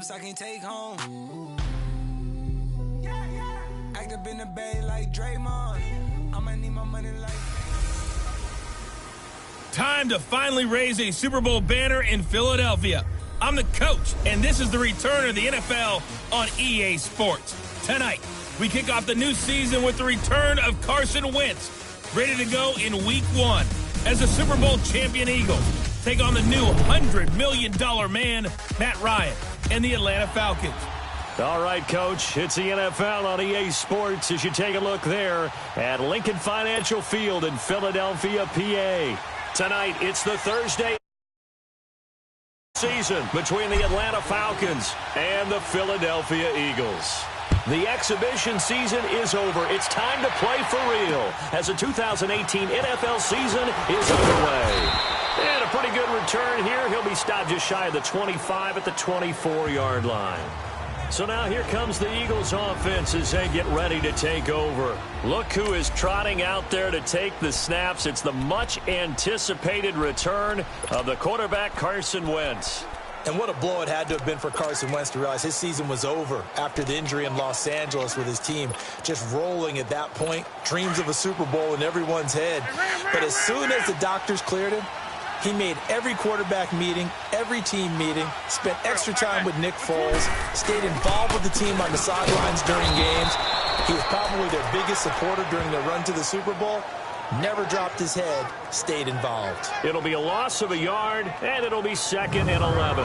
whips I can't take home. Act up in the bay like Draymond. I'ma need my money like... Time to finally raise a Super Bowl banner in Philadelphia. I'm the coach, and this is the return of the NFL on EA Sports. Tonight, we kick off the new season with the return of Carson Wentz, ready to go in Week 1 as the Super Bowl champion Eagles take on the new $100 million man, Matt Ryan, and the Atlanta Falcons. All right, Coach, it's the NFL on EA Sports as you take a look there at Lincoln Financial Field in Philadelphia, PA. Tonight, it's the Thursday season between the Atlanta Falcons and the Philadelphia Eagles. The exhibition season is over. It's time to play for real as the 2018 NFL season is underway. And a pretty good return here. He'll be stopped just shy of the 25 at the 24-yard line. So now here comes the Eagles offense as they get ready to take over. Look who is trotting out there to take the snaps. It's the much-anticipated return of the quarterback, Carson Wentz. And what a blow it had to have been for Carson Wentz to realize his season was over after the injury in Los Angeles with his team just rolling at that point. Dreams of a Super Bowl in everyone's head. But as soon as the doctors cleared him, he made every quarterback meeting, every team meeting, spent extra time with Nick Foles, stayed involved with the team on the sidelines during games. He was probably their biggest supporter during their run to the Super Bowl. Never dropped his head, stayed involved. It'll be a loss of a yard, and it'll be 2nd and 11.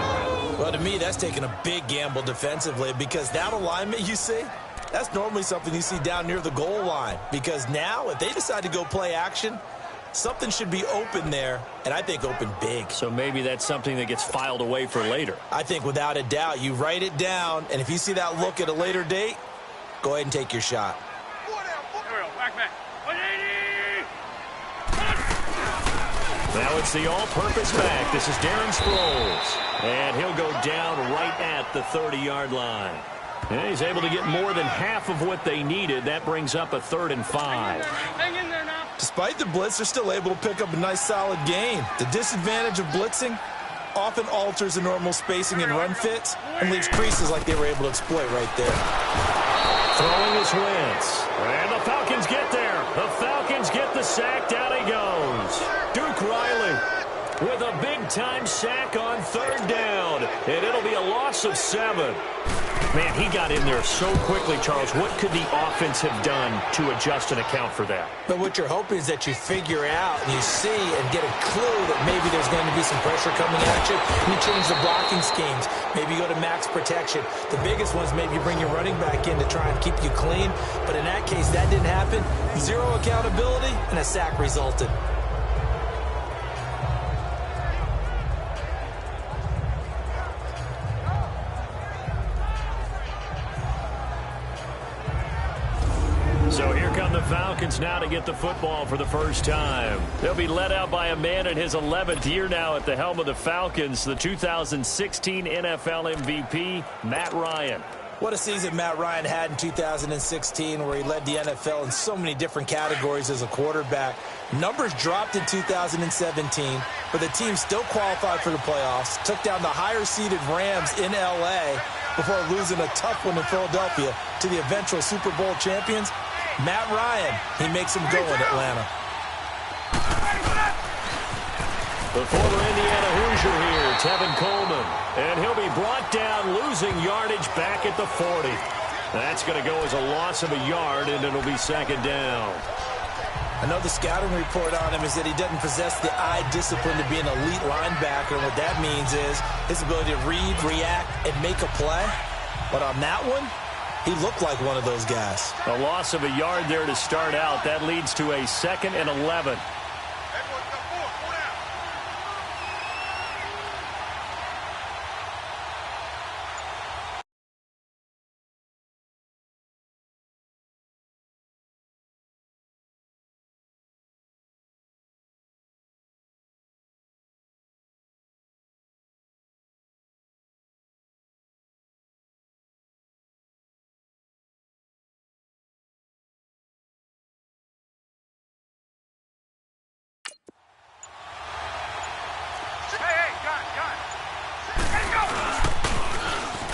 Well, to me, that's taking a big gamble defensively because that alignment you see, that's normally something you see down near the goal line. Because now, if they decide to go play action, something should be open there, and I think open big. So maybe that's something that gets filed away for later. I think without a doubt, you write it down, and if you see that look at a later date, go ahead and take your shot. Now it's the all-purpose back. This is Darren Sproles, and he'll go down right at the 30-yard line. And he's able to get more than half of what they needed. That brings up a 3rd and 5. Hang in there now. Despite the blitz, they're still able to pick up a nice, solid gain. The disadvantage of blitzing often alters the normal spacing and run fits and leaves creases like they were able to exploit right there. Throwing is Wentz. And the Falcons get there. The Falcons get the sack. Down he goes. Duke Riley with a big-time sack on 3rd down. And it'll be a loss of 7. Man, he got in there so quickly, Charles. What could the offense have done to adjust and account for that? But what you're hoping is that you figure out and you see and get a clue that maybe there's going to be some pressure coming at you. And you change the blocking schemes. Maybe you go to max protection. The biggest ones, maybe you bring your running back in to try and keep you clean. But in that case, that didn't happen. 0 accountability, and a sack resulted. So here come the Falcons now to get the football for the first time. They'll be led out by a man in his 11th year now at the helm of the Falcons, the 2016 NFL MVP, Matt Ryan. What a season Matt Ryan had in 2016 where he led the NFL in so many different categories as a quarterback. Numbers dropped in 2017, but the team still qualified for the playoffs, took down the higher-seeded Rams in L.A. before losing a tough one in Philadelphia to the eventual Super Bowl champions. Matt Ryan, he makes them go in Atlanta. The former Indiana Hoosier here, Tevin Coleman. And he'll be brought down, losing yardage back at the 40. That's going to go as a loss of a yard, and it'll be 2nd down. I know the scouting report on him is that he doesn't possess the eye discipline to be an elite linebacker. And what that means is his ability to read, react, and make a play. But on that one, he looked like one of those guys. A loss of a yard there to start out. That leads to a 2nd and 11.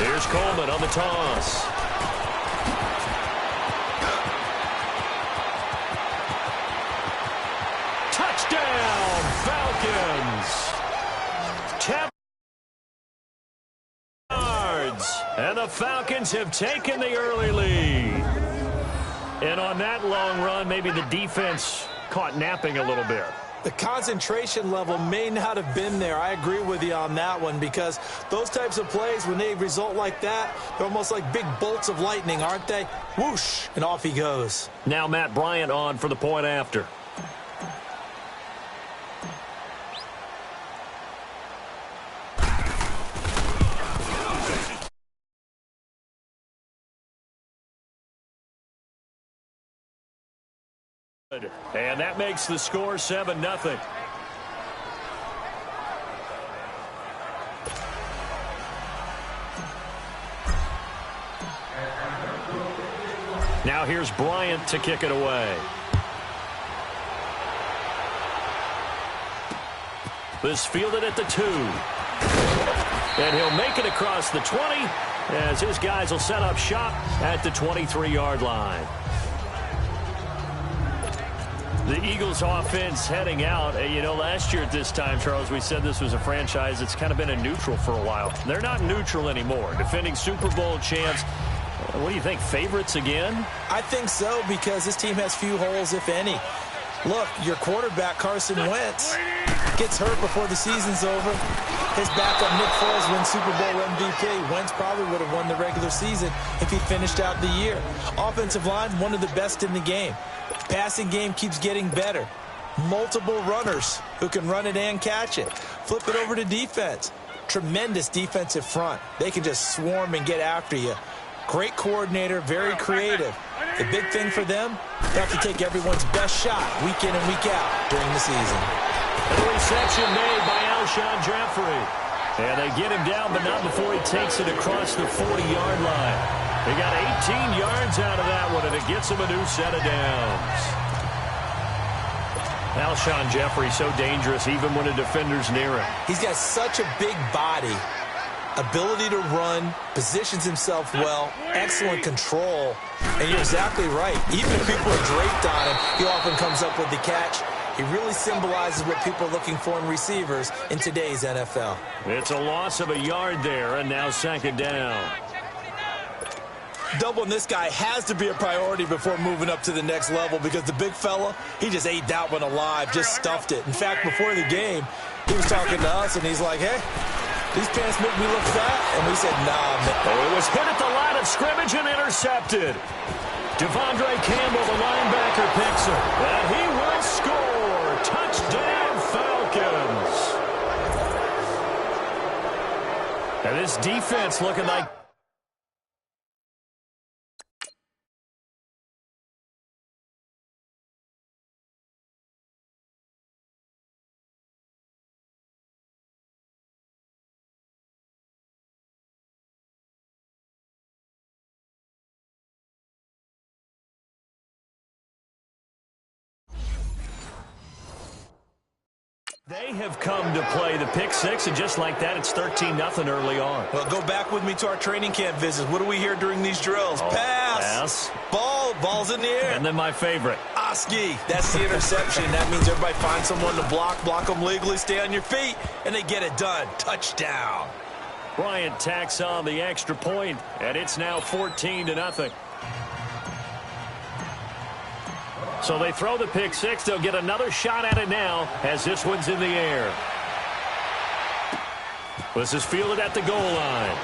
Here's Coleman on the toss. Touchdown, Falcons. 10 yards. And the Falcons have taken the early lead. And on that long run, maybe the defense caught napping a little bit. The concentration level may not have been there. I agree with you on that one, because those types of plays, when they result like that, they're almost like big bolts of lightning, aren't they? Whoosh, and off he goes. Now Matt Bryant on for the point after. And that makes the score 7-0. Now here's Bryant to kick it away. This fielded at the 2. And he'll make it across the 20 as his guys will set up shop at the 23-yard line. The Eagles offense heading out. You know, last year at this time, Charles, we said this was a franchise that's kind of been in neutral for a while. They're not neutral anymore. Defending Super Bowl champs. What do you think, favorites again? I think so, because this team has few holes, if any. Look, your quarterback, Carson Wentz, gets hurt before the season's over. His backup, Nick Foles, wins Super Bowl MVP. Wentz probably would have won the regular season if he finished out the year. Offensive line, one of the best in the game. Passing game keeps getting better. Multiple runners who can run it and catch it. Flip it over to defense. Tremendous defensive front. They can just swarm and get after you. Great coordinator, very creative. The big thing for them, they have to take everyone's best shot week in and week out during the season. The reception made by Alshon Jeffrey. And they get him down, but not before he takes it across the 40-yard line. He got 18 yards out of that one, and it gets him a new set of downs. Alshon Jeffrey, so dangerous even when a defender's near him. He's got such a big body, ability to run, positions himself well, excellent control. And you're exactly right. Even if people are draped on him, he often comes up with the catch. He really symbolizes what people are looking for in receivers in today's NFL. It's a loss of a yard there, and now second down. Doubling this guy has to be a priority before moving up to the next level, because the big fella, he just ate that one alive, just stuffed it. In fact, before the game, he was talking to us, and he's like, hey, these pants make me look fat. And we said, nah, man. Oh, it was hit at the line of scrimmage and intercepted. Devondre Campbell, the linebacker, picks it. And he will score. Touchdown, Falcons. And this defense looking like... They have come to play the pick six, and just like that, it's 13-0 early on. Well, go back with me to our training camp visits. What do we hear during these drills? Pass. Ball's in the air. And then my favorite. Oski. That's the interception. That means everybody finds someone to block them legally, stay on your feet, and they get it done. Touchdown. Bryant tacks on the extra point, and it's now 14-0. So they throw the pick six. They'll get another shot at it now as this one's in the air. This is fielded at the goal line.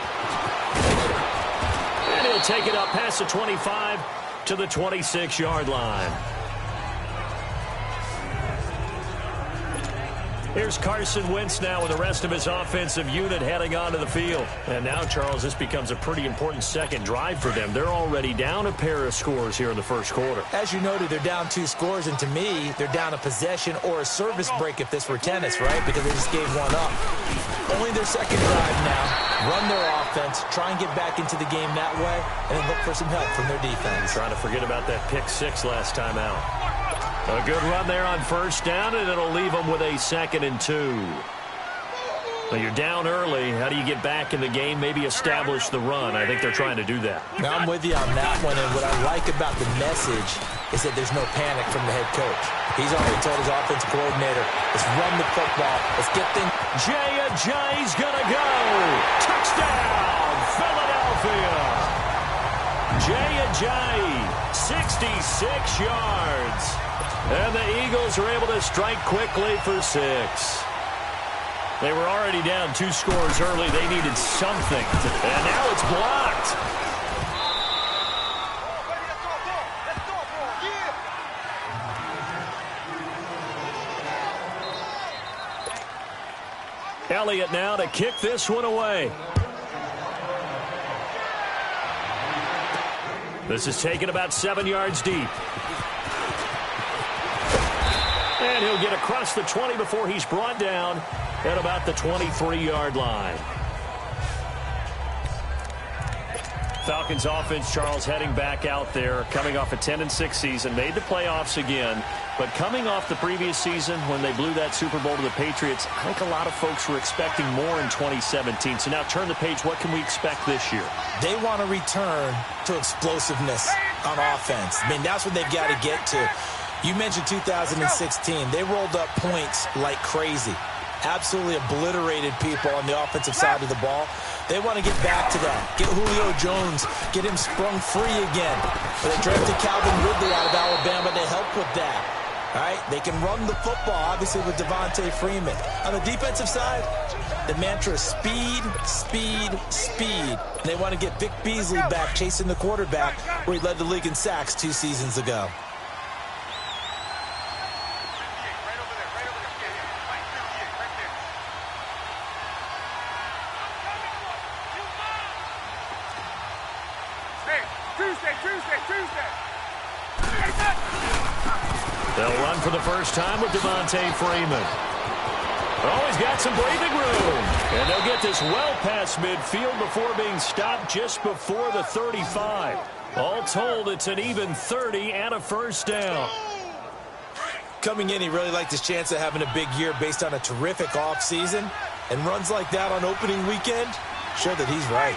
And he'll take it up past the 25 to the 26-yard line. Here's Carson Wentz now with the rest of his offensive unit heading onto the field. And now, Charles, this becomes a pretty important second drive for them. They're already down a pair of scores here in the first quarter. As you noted, they're down 2 scores, and to me, they're down a possession or a service break if this were tennis, right? Because they just gave one up. Only their second drive now. Run their offense, try and get back into the game that way, and then look for some help from their defense. Trying to forget about that pick six last time out. A good run there on first down, and it'll leave them with a 2nd and 2. Well, you're down early. How do you get back in the game, maybe establish the run? I think they're trying to do that. Now, I'm with you on that one, and what I like about the message is that there's no panic from the head coach. He's already told his offensive coordinator, let's run the football. Let's get things. Jay Ajayi's going to go. Touchdown, Philadelphia. Jay Ajayi, 66 yards. And the Eagles are able to strike quickly for 6. They were already down 2 scores early. They needed something. And now it's blocked. Elliott now to kick this one away. This is taken about 7 yards deep. And he'll get across the 20 before he's brought down at about the 23-yard line. Falcons offense, Charles, heading back out there, coming off a 10-6 season, made the playoffs again, but coming off the previous season when they blew that Super Bowl to the Patriots, I think a lot of folks were expecting more in 2017. So now turn the page, what can we expect this year? They want to return to explosiveness on offense. I mean, that's what they've got to get to. You mentioned 2016. They rolled up points like crazy. Absolutely obliterated people on the offensive side of the ball. They want to get back to that. Get Julio Jones. Get him sprung free again. They drafted Calvin Ridley out of Alabama to help with that. All right? They can run the football, obviously, with Devontae Freeman. On the defensive side, the mantra is speed, speed, speed. And they want to get Vic Beasley back chasing the quarterback where he led the league in sacks 2 seasons ago. They'll run for the first time with Devontae Freeman. Oh, he's got some breathing room. And they'll get this well past midfield before being stopped just before the 35. All told, it's an even 30 and a first down. Coming in, he really liked his chance of having a big year based on a terrific offseason. And runs like that on opening weekend show that he's right.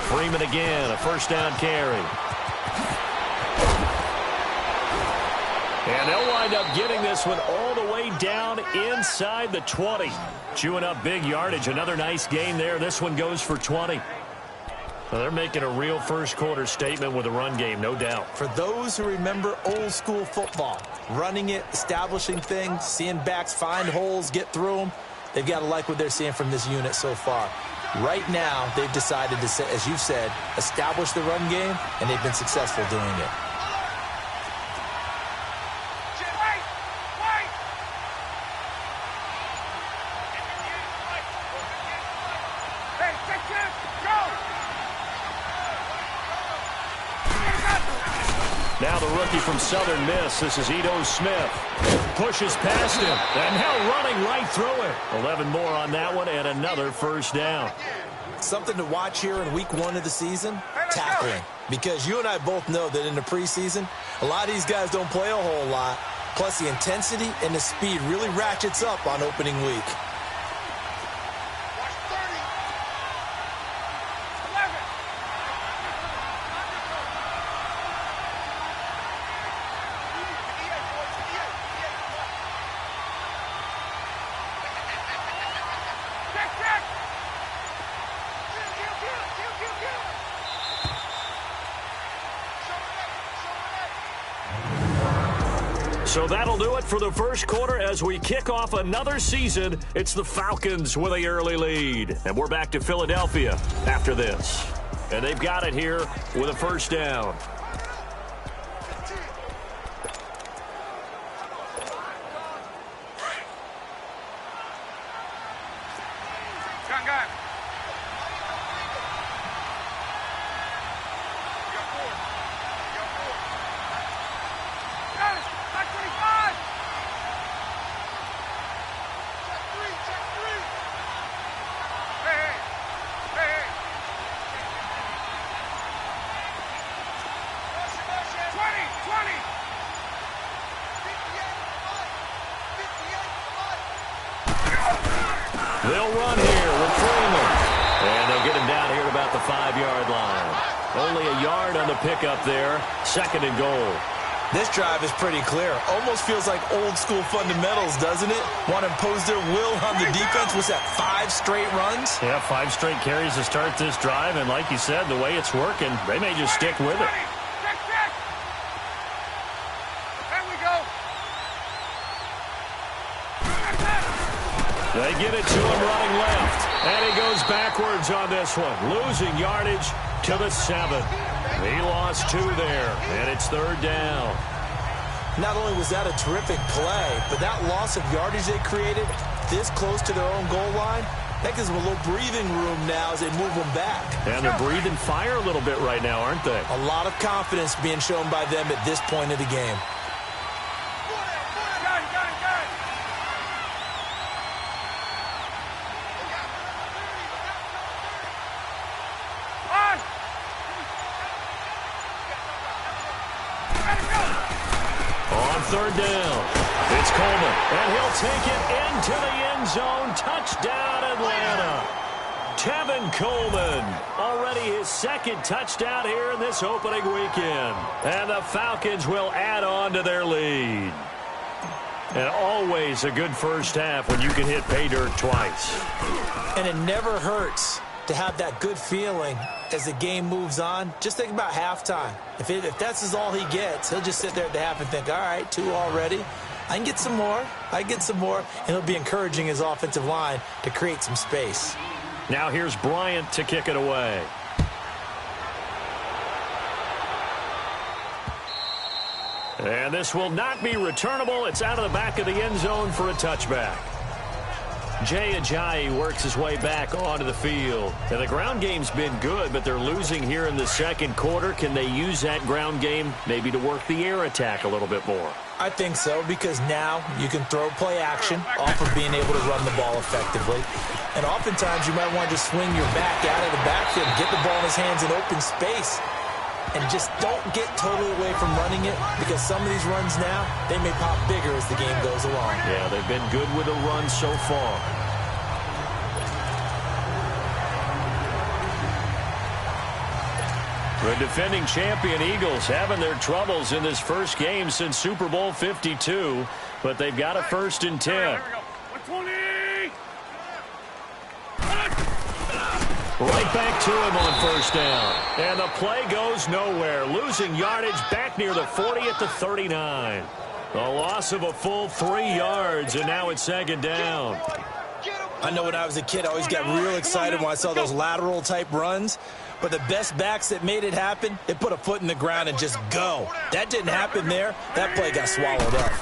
Freeman again, a first down carry. And they'll wind up getting this one all the way down inside the 20. Chewing up big yardage. Another nice gain there. This one goes for 20. Well, they're making a real first quarter statement with a run game, no doubt. For those who remember old school football, running it, establishing things, seeing backs find holes, get through them, they've got to like what they're seeing from this unit so far. Right now, they've decided to, as you've said, establish the run game, and they've been successful doing it. Now the rookie from Southern Miss, this is Ito Smith. Pushes past him, and now running right through it. 11 more on that one, and another first down. Something to watch here in week 1 of the season, tackling. Because you and I both know that in the preseason, a lot of these guys don't play a whole lot. Plus the intensity and the speed really ratchets up on opening week. So that'll do it for the first quarter as we kick off another season. It's the Falcons with the early lead. And we're back to Philadelphia after this. And they've got it here with a first down. They'll run here with Freeman. And they'll get him down here at about the 5-yard line. Only a yard on the pickup there. 2nd and goal. This drive is pretty clear. Almost feels like old-school fundamentals, doesn't it? Want to impose their will on the defense. Was that 5 straight runs? Yeah, 5 straight carries to start this drive. And like you said, the way it's working, they may just stick with it. They get it to him running left. And he goes backwards on this one. Losing yardage to the 7. He lost 2 there. And it's 3rd down. Not only was that a terrific play, but that loss of yardage they created this close to their own goal line, that gives them a little breathing room now as they move them back. And they're breathing fire a little bit right now, aren't they? A lot of confidence being shown by them at this point of the game. On 3rd down, it's Coleman, and he'll take it into the end zone. Touchdown, Atlanta. Tevin Coleman, already his 2nd touchdown here in this opening weekend. And the Falcons will add on to their lead. And always a good first half when you can hit pay dirt twice. And it never hurts to have that good feeling as the game moves on. Just think about halftime. If that's all he gets, he'll just sit there at the half and think, all right, 2 already. I can get some more. And he'll be encouraging his offensive line to create some space. Now here's Bryant to kick it away. And this will not be returnable. It's out of the back of the end zone for a touchback. Jay Ajayi works his way back onto the field. And the ground game's been good, but they're losing here in the 2nd quarter. Can they use that ground game maybe to work the air attack a little bit more? I think so, because now you can throw play action off of being able to run the ball effectively. And oftentimes you might want to just swing your back out of the backfield, get the ball in his hands in open space, and just don't get totally away from running it, because some of these runs now, they may pop bigger as the game goes along. Yeah, they've been good with the run so far. The defending champion Eagles having their troubles in this first game since Super Bowl 52, but they've got a 1st and 10. Right back to him on 1st down. And the play goes nowhere. Losing yardage back near the 40 at the 39. A loss of a full 3 yards, and now it's 2nd down. I know when I was a kid, I always got real excited when I saw those lateral-type runs. But the best backs that made it happen, they put a foot in the ground and just go. That didn't happen there. That play got swallowed up.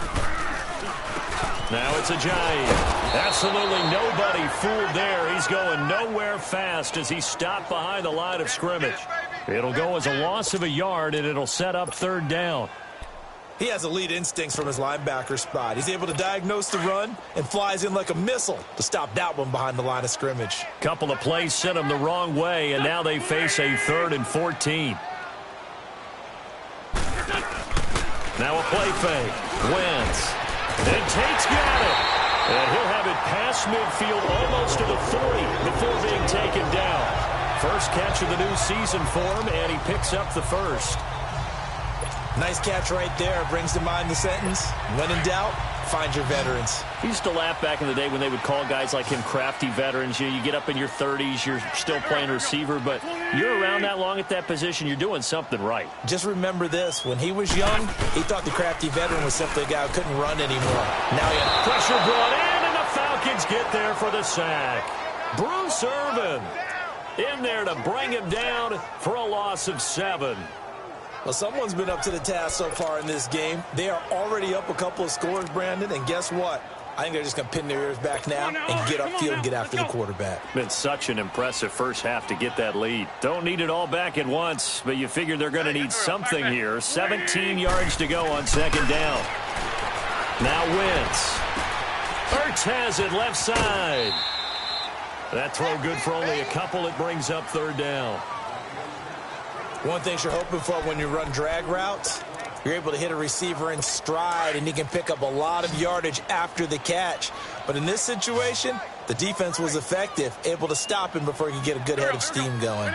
Now it's Ajayi. Absolutely nobody fooled there. He's going nowhere fast as he stopped behind the line of scrimmage. It'll go as a loss of a yard, and it'll set up 3rd down. He has elite instincts from his linebacker spot. He's able to diagnose the run and flies in like a missile to stop that one behind the line of scrimmage. Couple of plays sent him the wrong way, and now they face a 3rd and 14. Now a play fake. Wentz. And Tate's got it. And he'll have it past midfield almost to the 40 before being taken down. First catch of the new season for him, and he picks up the 1st. Nice catch right there. Brings to mind the sentence, when in doubt, find your veterans. I used to laugh back in the day when they would call guys like him crafty veterans. You get up in your 30s, you're still playing receiver, but you're around that long at that position, you're doing something right. Just remember this. When he was young, he thought the crafty veteran was simply a guy who couldn't run anymore. Now he had pressure brought in, and the Falcons get there for the sack. Bruce Irvin in there to bring him down for a loss of 7. Well, someone's been up to the task so far in this game. They are already up a couple of scores, Brandon, and guess what? I think they're just going to pin their ears back now and get upfield and get after the quarterback. Been such an impressive first half to get that lead. Don't need it all back at once, but you figure they're going to need something here. 17 yards to go on 2nd down. Now Wentz. Ertz has it left side. That throw good for only a couple. It brings up 3rd down. One thing you're hoping for when you run drag routes, you're able to hit a receiver in stride, and he can pick up a lot of yardage after the catch. But in this situation, The defense was effective, able to stop him before he could get a good head of steam going.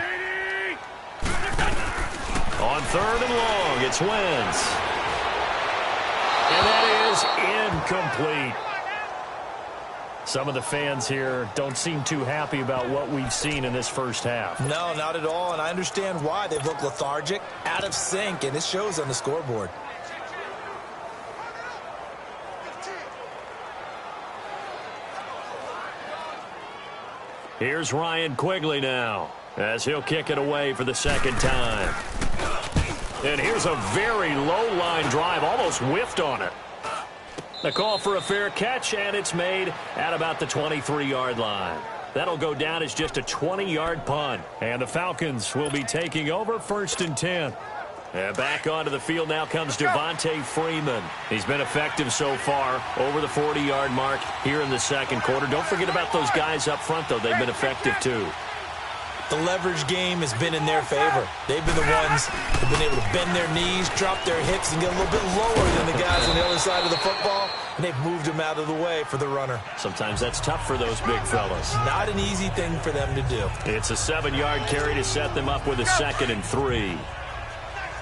On 3rd and long, it's Wentz. And that is incomplete. Some of the fans here don't seem too happy about what we've seen in this first half. No, not at all, and I understand why. They've looked lethargic, out of sync, and it shows on the scoreboard. Here's Ryan Quigley now, as he'll kick it away for the second time. And here's a very low-line drive, almost whiffed on it. The call for a fair catch, and it's made at about the 23-yard line. That'll go down as just a 20-yard punt. And the Falcons will be taking over 1st and 10. And back onto the field now comes Devontae Freeman. He's been effective so far, over the 40-yard mark here in the second quarter. Don't forget about those guys up front, though. They've been effective, too. The leverage game has been in their favor. They've been the ones who've been able to bend their knees, drop their hips, and get a little bit lower than the guys on the other side of the football, and they've moved them out of the way for the runner. Sometimes that's tough for those big fellas. Not an easy thing for them to do. It's a 7-yard carry to set them up with a 2nd and 3.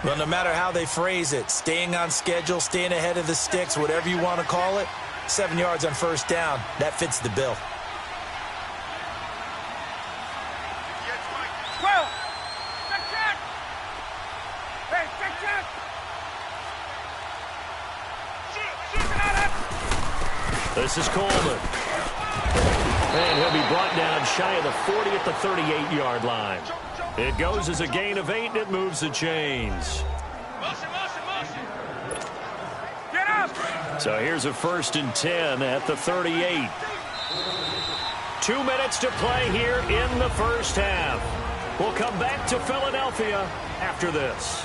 Well, no matter how they phrase it, staying on schedule, staying ahead of the sticks, whatever you want to call it, 7 yards on 1st down, that fits the bill. This is Coleman. And he'll be brought down shy of the 40 at the 38-yard line. It goes as a gain of 8, and it moves the chains. Get up! So here's a 1st and 10 at the 38. 2 minutes to play here in the first half. We'll come back to Philadelphia after this.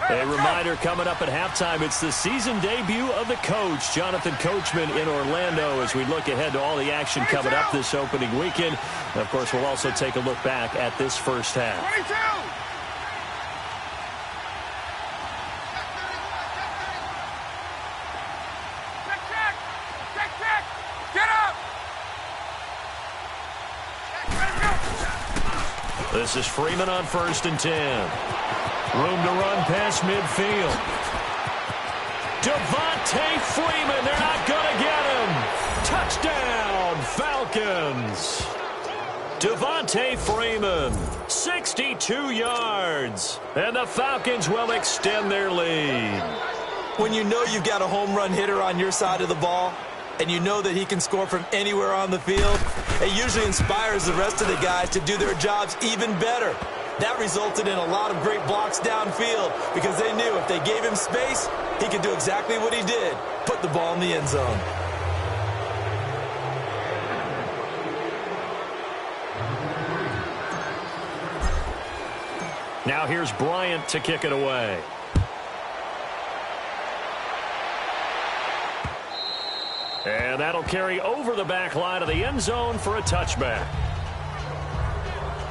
A reminder coming up at halftime, it's the season debut of the coach, Jonathan Coachman, in Orlando, as we look ahead to all the action coming up this opening weekend. And, of course, we'll also take a look back at this first half. 22! Check! Get up! This is Freeman on 1st and 10. Room to run past midfield. Devontae Freeman, they're not going to get him. Touchdown, Falcons. Devontae Freeman, 62 yards. And the Falcons will extend their lead. When you know you've got a home run hitter on your side of the ball, and you know that he can score from anywhere on the field, it usually inspires the rest of the guys to do their jobs even better. That resulted in a lot of great blocks downfield because they knew if they gave him space, he could do exactly what he did, put the ball in the end zone. Now here's Bryant to kick it away. And that'll carry over the back line of the end zone for a touchback.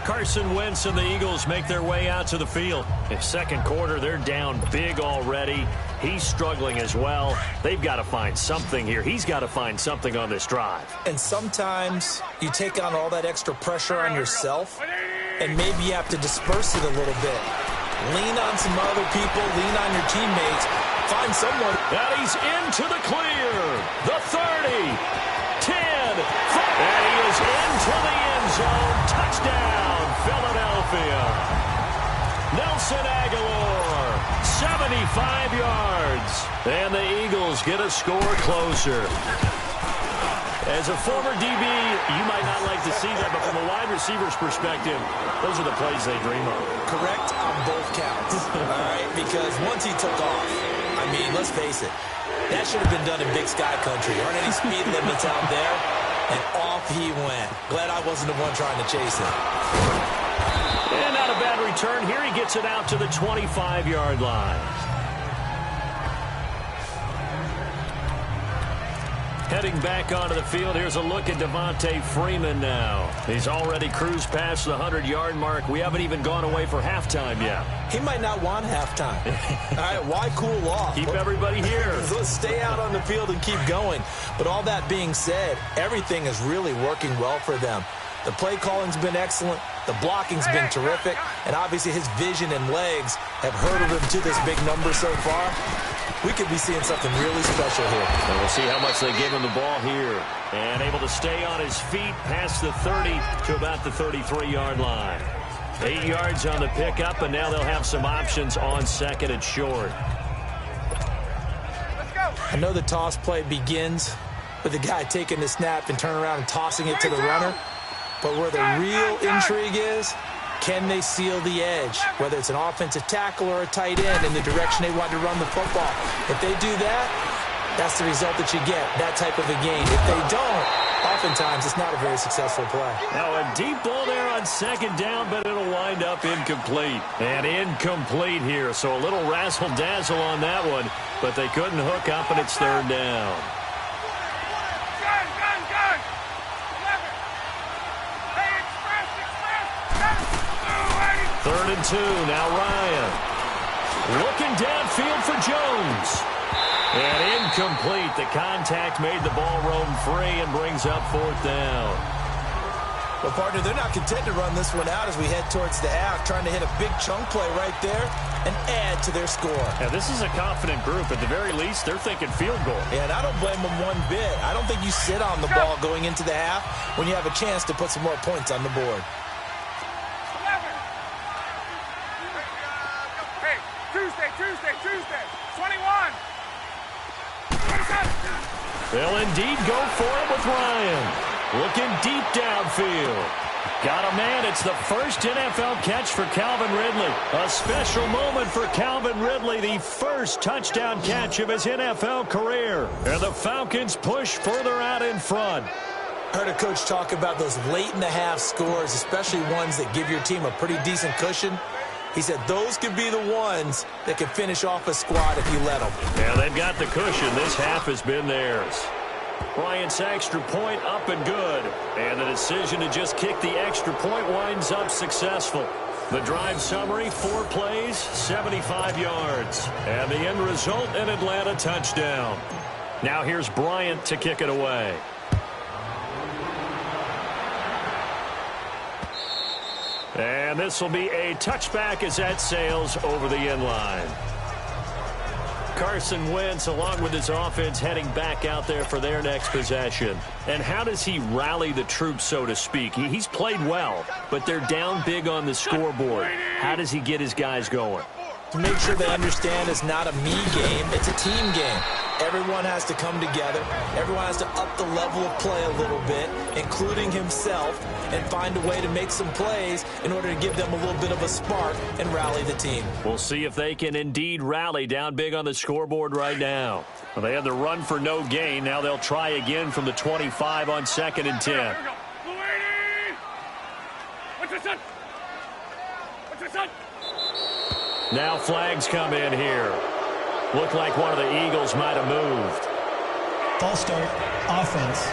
Carson Wentz and the Eagles make their way out to the field. In second quarter, they're down big already. He's struggling as well. They've got to find something here. He's got to find something on this drive. And sometimes you take on all that extra pressure on yourself, and maybe you have to disperse it a little bit. Lean on some other people. Lean on your teammates. Find someone. And he's into the clear. The 30, 10, 5. And he is into the end zone. Touchdown, Philadelphia. Nelson Aguilar, 75 yards. And the Eagles get a score closer. As a former DB, you might not like to see that, but from a wide receiver's perspective, those are the plays they dream of. Correct on both counts, all right? Because once he took off, I mean, let's face it, that should have been done in Big Sky Country. There aren't any speed limits out there, and off he went. Glad I wasn't the one trying to chase him. And not a bad return. Here he gets it out to the 25-yard line. Heading back onto the field, here's a look at Devontae Freeman now. He's already cruised past the 100-yard mark. We haven't even gone away for halftime yet. He might not want halftime. All right, why cool off? Keep everybody here. Let's stay out on the field and keep going. But all that being said, everything is really working well for them. The play calling's been excellent. The blocking's been terrific. And obviously his vision and legs have herded him to this big number so far. We could be seeing something really special here. And we'll see how much they give him the ball here. And able to stay on his feet past the 30 to about the 33-yard line. 8 yards on the pickup, and now they'll have some options on second and short. I know the toss play begins with the guy taking the snap and turning around and tossing it to the runner. But where the real intrigue is, can they seal the edge, whether it's an offensive tackle or a tight end in the direction they want to run the football? If they do that, that's the result that you get, that type of a game. If they don't, oftentimes it's not a very successful play. Now a deep ball there on second down, but it'll wind up incomplete. And incomplete here, so a little razzle-dazzle on that one, but they couldn't hook up, and it's third down. Third and 2, now Ryan. Looking downfield for Jones. And incomplete. The contact made the ball roam free and brings up fourth down. Well, partner, they're not content to run this one out as we head towards the half, trying to hit a big chunk play right there and add to their score. Now, this is a confident group. At the very least, they're thinking field goal. Yeah, and I don't blame them one bit. I don't think you sit on the ball going into the half when you have a chance to put some more points on the board. Tuesday, 21. They'll indeed go for it with Ryan. Looking deep downfield. Got a man. It's the first NFL catch for Calvin Ridley. A special moment for Calvin Ridley, the first touchdown catch of his NFL career. And the Falcons push further out in front. I heard a coach talk about those late-in-the-half scores, especially ones that give your team a pretty decent cushion. He said those could be the ones that could finish off a squad if you let them. Yeah, they've got the cushion. This half has been theirs. Bryant's extra point up and good. And the decision to just kick the extra point winds up successful. The drive summary, 4 plays, 75 yards. And the end result, an Atlanta touchdown. Now here's Bryant to kick it away. And this will be a touchback as that sails over the end line. Carson Wentz, along with his offense, heading back out there for their next possession. And how does he rally the troops, so to speak? He's played well, but they're down big on the scoreboard. How does he get his guys going? To make sure they understand it's not a me game, it's a team game. Everyone has to come together. Everyone has to up the level of play a little bit, including himself, and find a way to make some plays in order to give them a little bit of a spark and rally the team. We'll see if they can indeed rally down big on the scoreboard right now. Well, they had the run for no gain. Now they'll try again from the 25 on second and 10. Now flags come in here. Looked like one of the Eagles might have moved. False start, offense.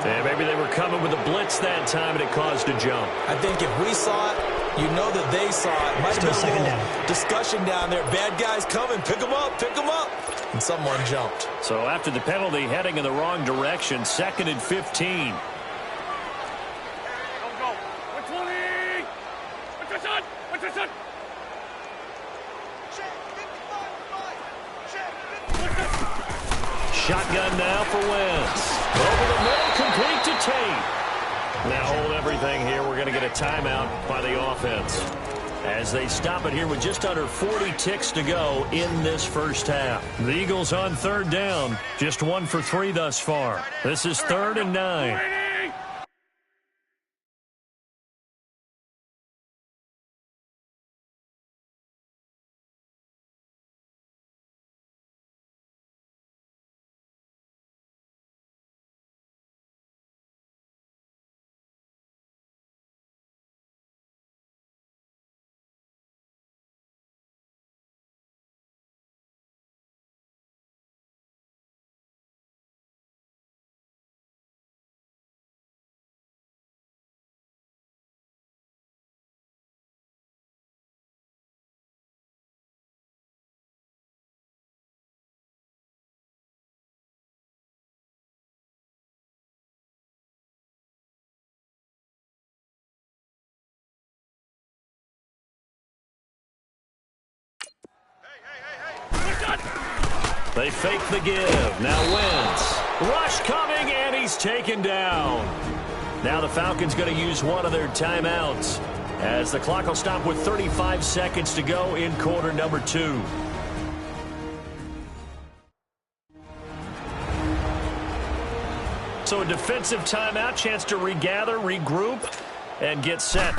Yeah, maybe they were coming with a blitz that time and it caused a jump. I think if we saw it, you know that they saw it. Might have been a little discussion down there. Bad guys coming. Pick them up. Pick them up. And someone jumped. So after the penalty, heading in the wrong direction, second and 15. Shotgun now for Wentz. Over the middle, complete to Tate. Now hold everything here. We're going to get a timeout by the offense as they stop it here with just under 40 ticks to go in this first half. The Eagles on third down, just 1 for 3 thus far. This is 3rd and 9. They fake the give. Now Wentz. Rush coming, and he's taken down. Now the Falcons going to use one of their timeouts as the clock will stop with 35 seconds to go in quarter number 2. So a defensive timeout, chance to regather, regroup, and get set.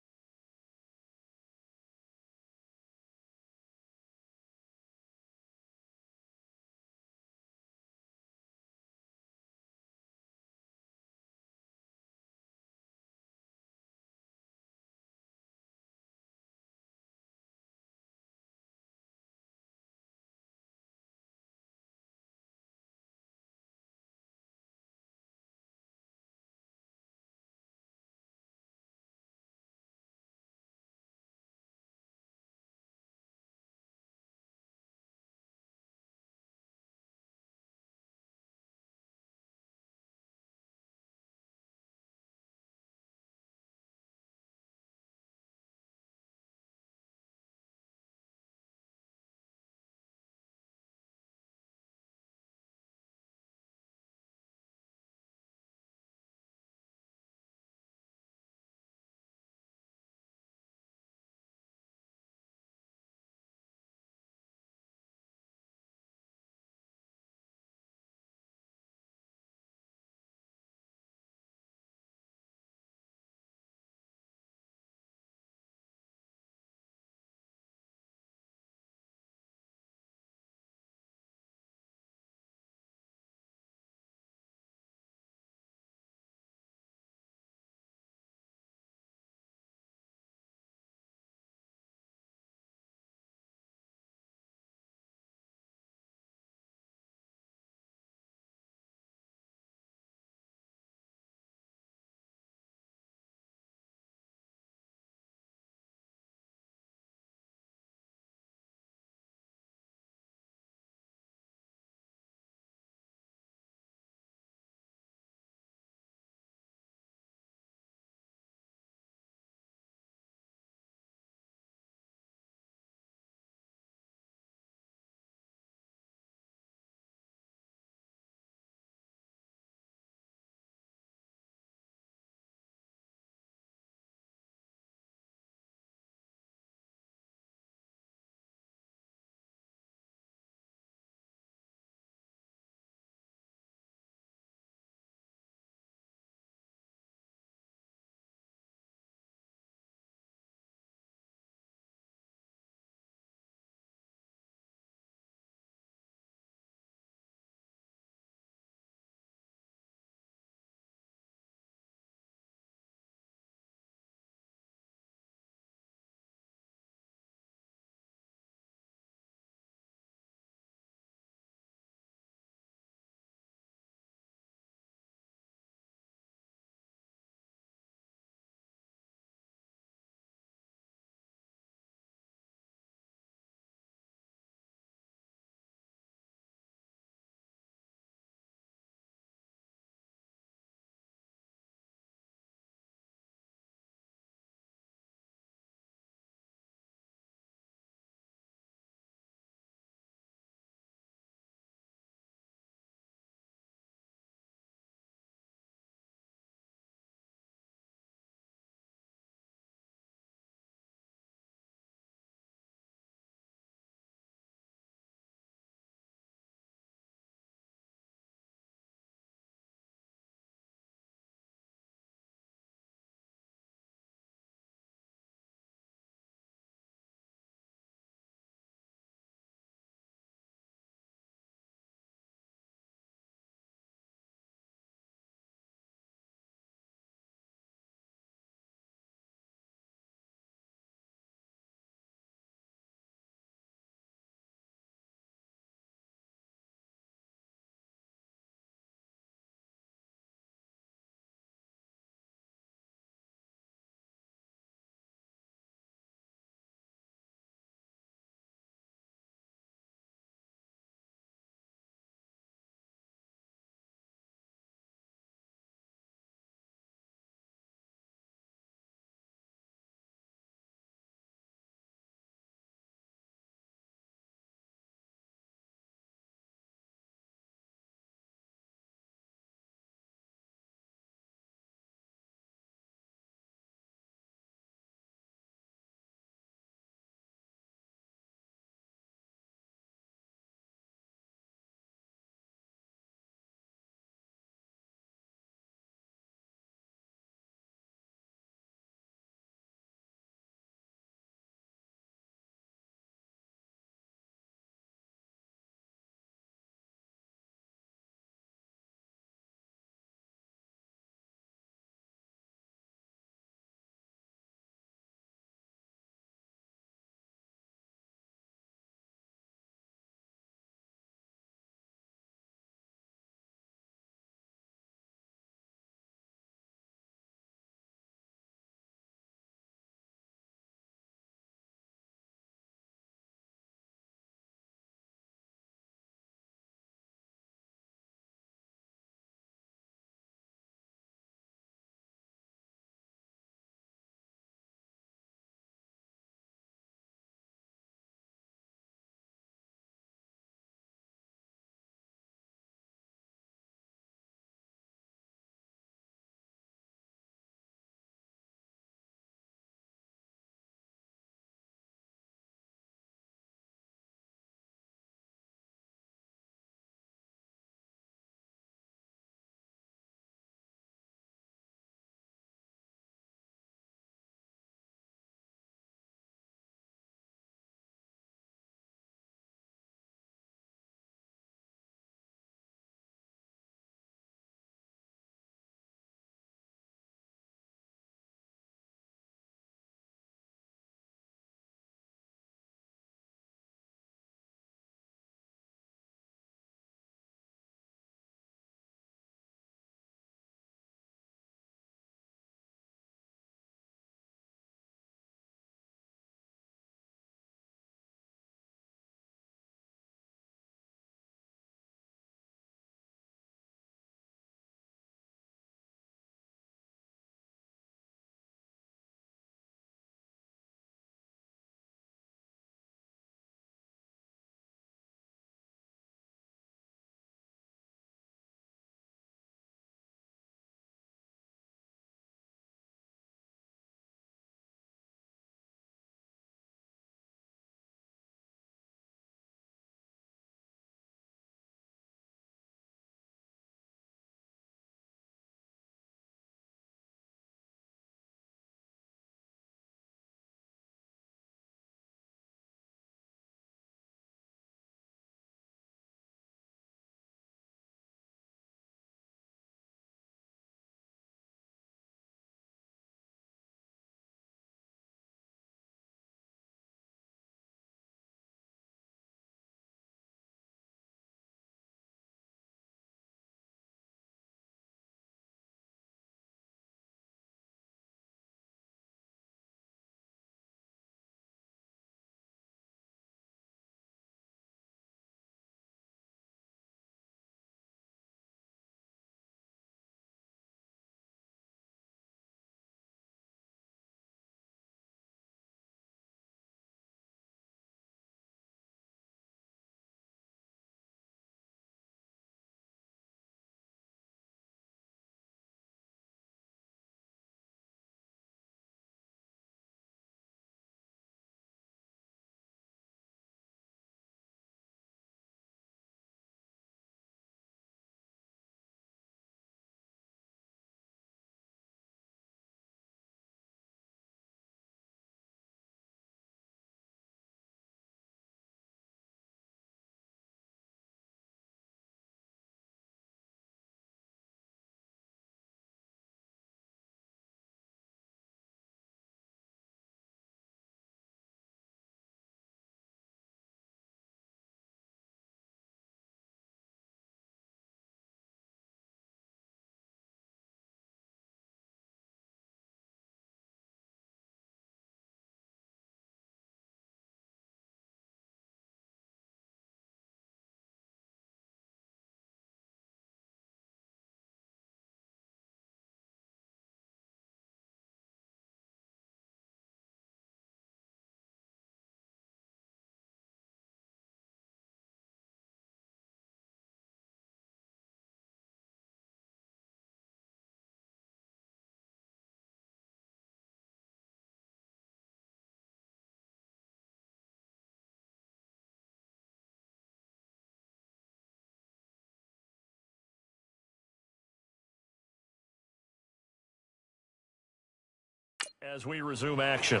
As we resume action.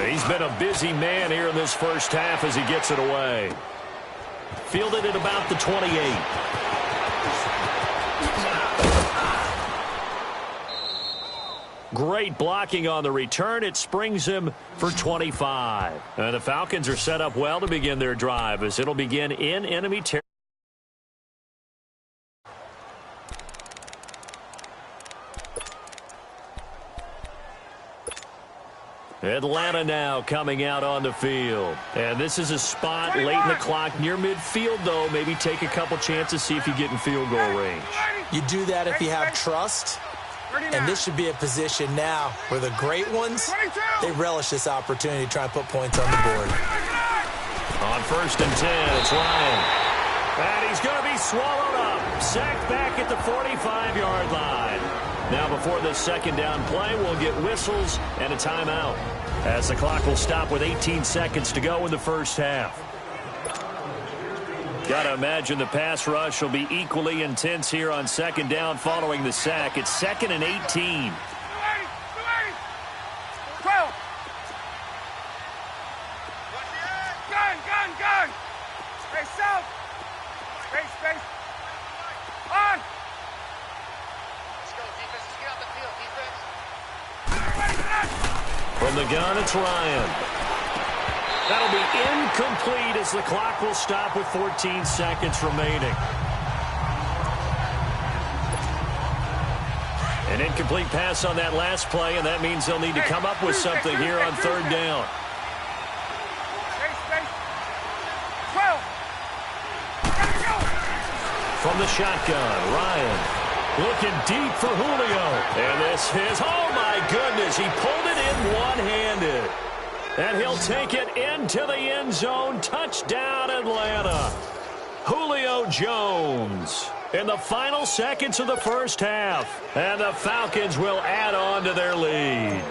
He's been a busy man here in this first half as he gets it away. Fielded at about the 28. Great blocking on the return. It springs him for 25. And the Falcons are set up well to begin their drive as it'll begin in enemy territory. Atlanta now coming out on the field. And this is a spot late in the clock near midfield, though. Maybe take a couple chances, see if you get in field goal range. You do that if you have trust. And this should be a position now where the great ones, they relish this opportunity to try and put points on the board. On 1st and 10, it's Ryan. And he's going to be swallowed up. Sacked back at the 45-yard line. Now before this second down play, we'll get whistles and a timeout, as the clock will stop with 18 seconds to go in the first half. Got to imagine the pass rush will be equally intense here on second down following the sack. It's 2nd and 18. 12. Gun. Hey, south. Space. On. Let's go, defense. Let's get out the field, defense. From the gun, it's Ryan. That'll be incomplete as the clock will stop with 14 seconds remaining. An incomplete pass on that last play, and that means they'll need to come up with something here on 3rd down. Space. 12. From the shotgun, Ryan looking deep for Julio. And this is, oh my goodness, he pulled it in one-handed. And he'll take it into the end zone. Touchdown, Atlanta. Julio Jones in the final seconds of the first half. And the Falcons will add on to their lead.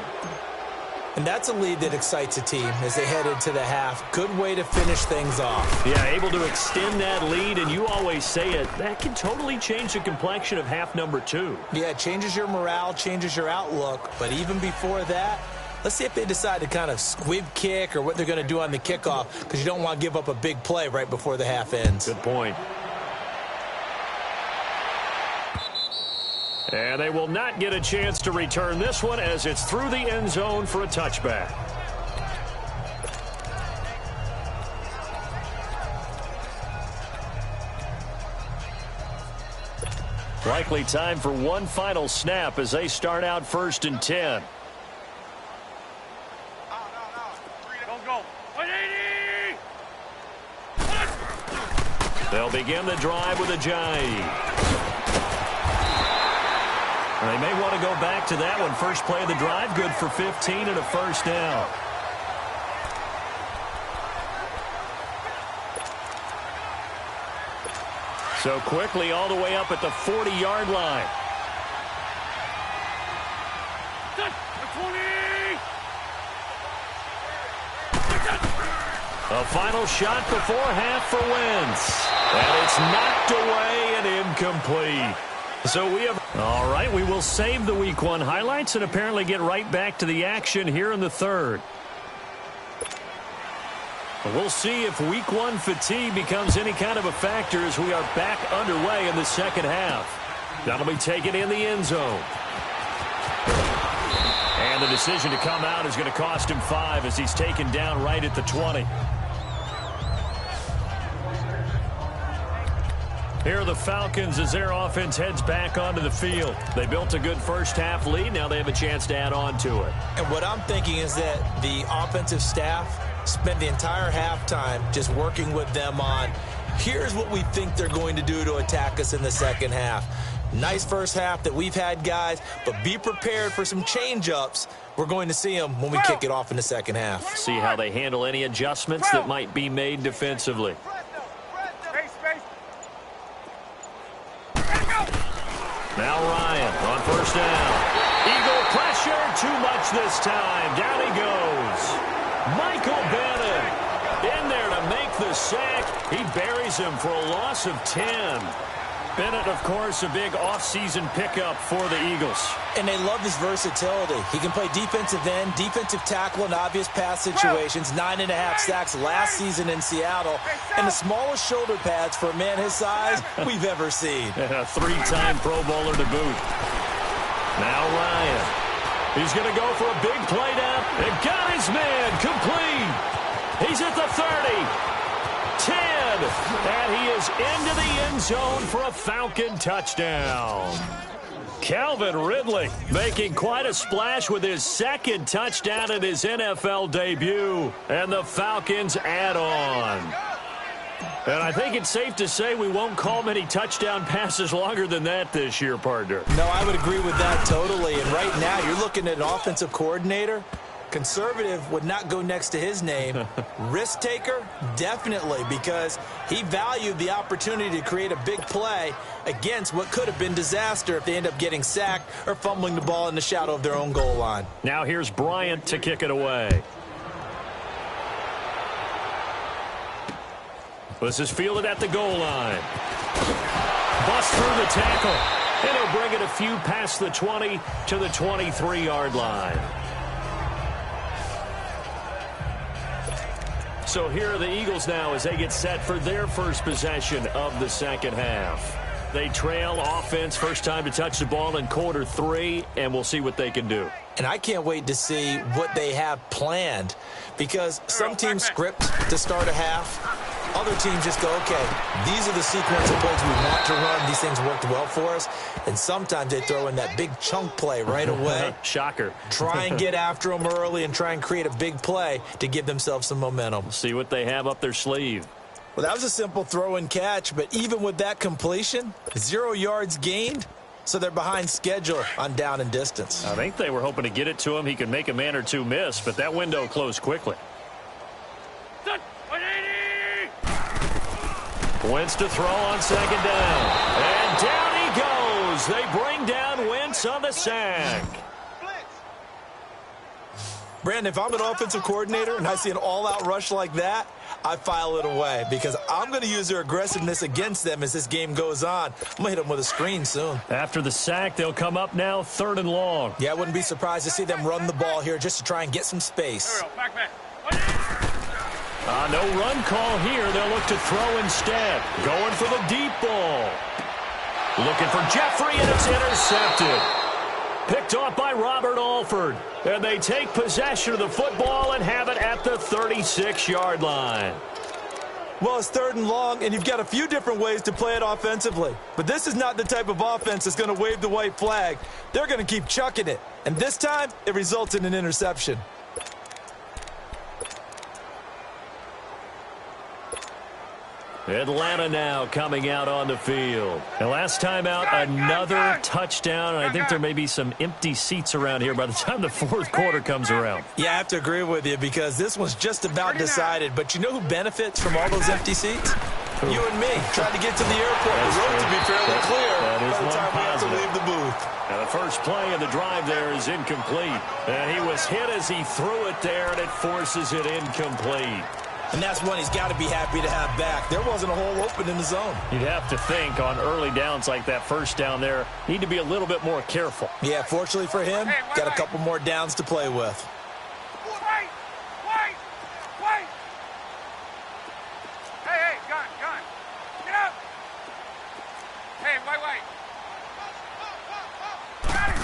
And that's a lead that excites a team as they head into the half. Good way to finish things off. Yeah, able to extend that lead, and you always say it, that can totally change the complexion of half number 2. Yeah, it changes your morale, changes your outlook. But even before that, let's see if they decide to kind of squib kick or what they're going to do on the kickoff, because you don't want to give up a big play right before the half ends. Good point. And they will not get a chance to return this one as it's through the end zone for a touchback. Likely time for one final snap as they start out 1st and 10. Go. 180. They'll begin the drive with Ajayi. They may want to go back to that one. First play of the drive, good for 15 and a first down. So quickly all the way up at the 40-yard line. 20. A final shot before half for Wentz. And it's knocked away and incomplete. So we have... All right, we will save the Week 1 highlights and apparently get right back to the action here in the 3rd. We'll see if Week 1 fatigue becomes any kind of a factor as we are back underway in the second half. That'll be taken in the end zone. And the decision to come out is going to cost him 5 as he's taken down right at the 20. Here are the Falcons as their offense heads back onto the field. They built a good first half lead. Now they have a chance to add on to it. And what I'm thinking is that the offensive staff spent the entire halftime just working with them on, here's what we think they're going to do to attack us in the second half. Nice first half that we've had, guys, but be prepared for some change-ups. We're going to see them when we kick it off in the second half. See how they handle any adjustments that might be made defensively. Now Ryan on first down. Eagle pressure, too much this time. Down he goes. Michael Bennett in there to make the sack. He buries him for a loss of 10. Bennett, of course, a big offseason pickup for the Eagles. And they love his versatility. He can play defensive end, defensive tackle in obvious pass situations, 9.5 sacks last season in Seattle, and the smallest shoulder pads for a man his size we've ever seen. A 3-time Pro Bowler to boot. Now Ryan. He's going to go for a big play down and got his man complete. He's at the 30. 10, and he is into the end zone for a Falcon touchdown. Calvin Ridley making quite a splash with his second touchdown in his NFL debut, and the Falcons add on. And I think it's safe to say we won't call many touchdown passes longer than that this year, partner. No, I would agree with that totally. And right now, you're looking at an offensive coordinator. Conservative would not go next to his name. Risk taker, definitely, because he valued the opportunity to create a big play against what could have been disaster if they end up getting sacked or fumbling the ball in the shadow of their own goal line. Now here's Bryant to kick it away. This is fielded at the goal line. Bust through the tackle. And he'll bring it a few past the 20 to the 23-yard line. So here are the Eagles now as they get set for their first possession of the second half. They trail offense, first time to touch the ball in quarter 3, and we'll see what they can do. And I can't wait to see what they have planned, because some teams script to start a half. Other teams just go, okay, these are the sequence of plays we want to run. These things worked well for us. And sometimes they throw in that big chunk play right away. Shocker. Try and get after them early and try and create a big play to give themselves some momentum. See what they have up their sleeve. Well, that was a simple throw and catch, but even with that completion, 0 yards gained, so they're behind schedule on down and distance. I think they were hoping to get it to him. He could make a man or two miss, but that window closed quickly. Wentz to throw on second down. And down he goes. They bring down Wentz on the sack. Brandon, if I'm an offensive coordinator and I see an all-out rush like that, I file it away because I'm going to use their aggressiveness against them as this game goes on. I'm going to hit them with a screen soon. After the sack, they'll come up now 3rd and long. Yeah, I wouldn't be surprised to see them run the ball here just to try and get some space. No run call here. They'll look to throw instead. Going for the deep ball. Looking for Jeffrey, and it's intercepted. Picked off by Robert Alford. And they take possession of the football and have it at the 36-yard line. Well, it's 3rd and long, and you've got a few different ways to play it offensively. But this is not the type of offense that's going to wave the white flag. They're going to keep chucking it. And this time, it results in an interception. Atlanta now coming out on the field. And last time out, another touchdown. And I think there may be some empty seats around here by the time the 4th quarter comes around. Yeah, I have to agree with you because this one's just about decided. But you know who benefits from all those empty seats? Who? You and me. Trying to get to the airport. The road to be fairly clear by the time we have to leave the booth. Now the first play of the drive there is incomplete. And he was hit as he threw it there, and it forces it incomplete. And that's one he's got to be happy to have back. There wasn't a hole open in the zone. You'd have to think on early downs like that first down there, need to be a little bit more careful. Yeah, fortunately for him, got a couple more downs to play with. Wait! Hey, gun. Get up! Hey, wait. Got it,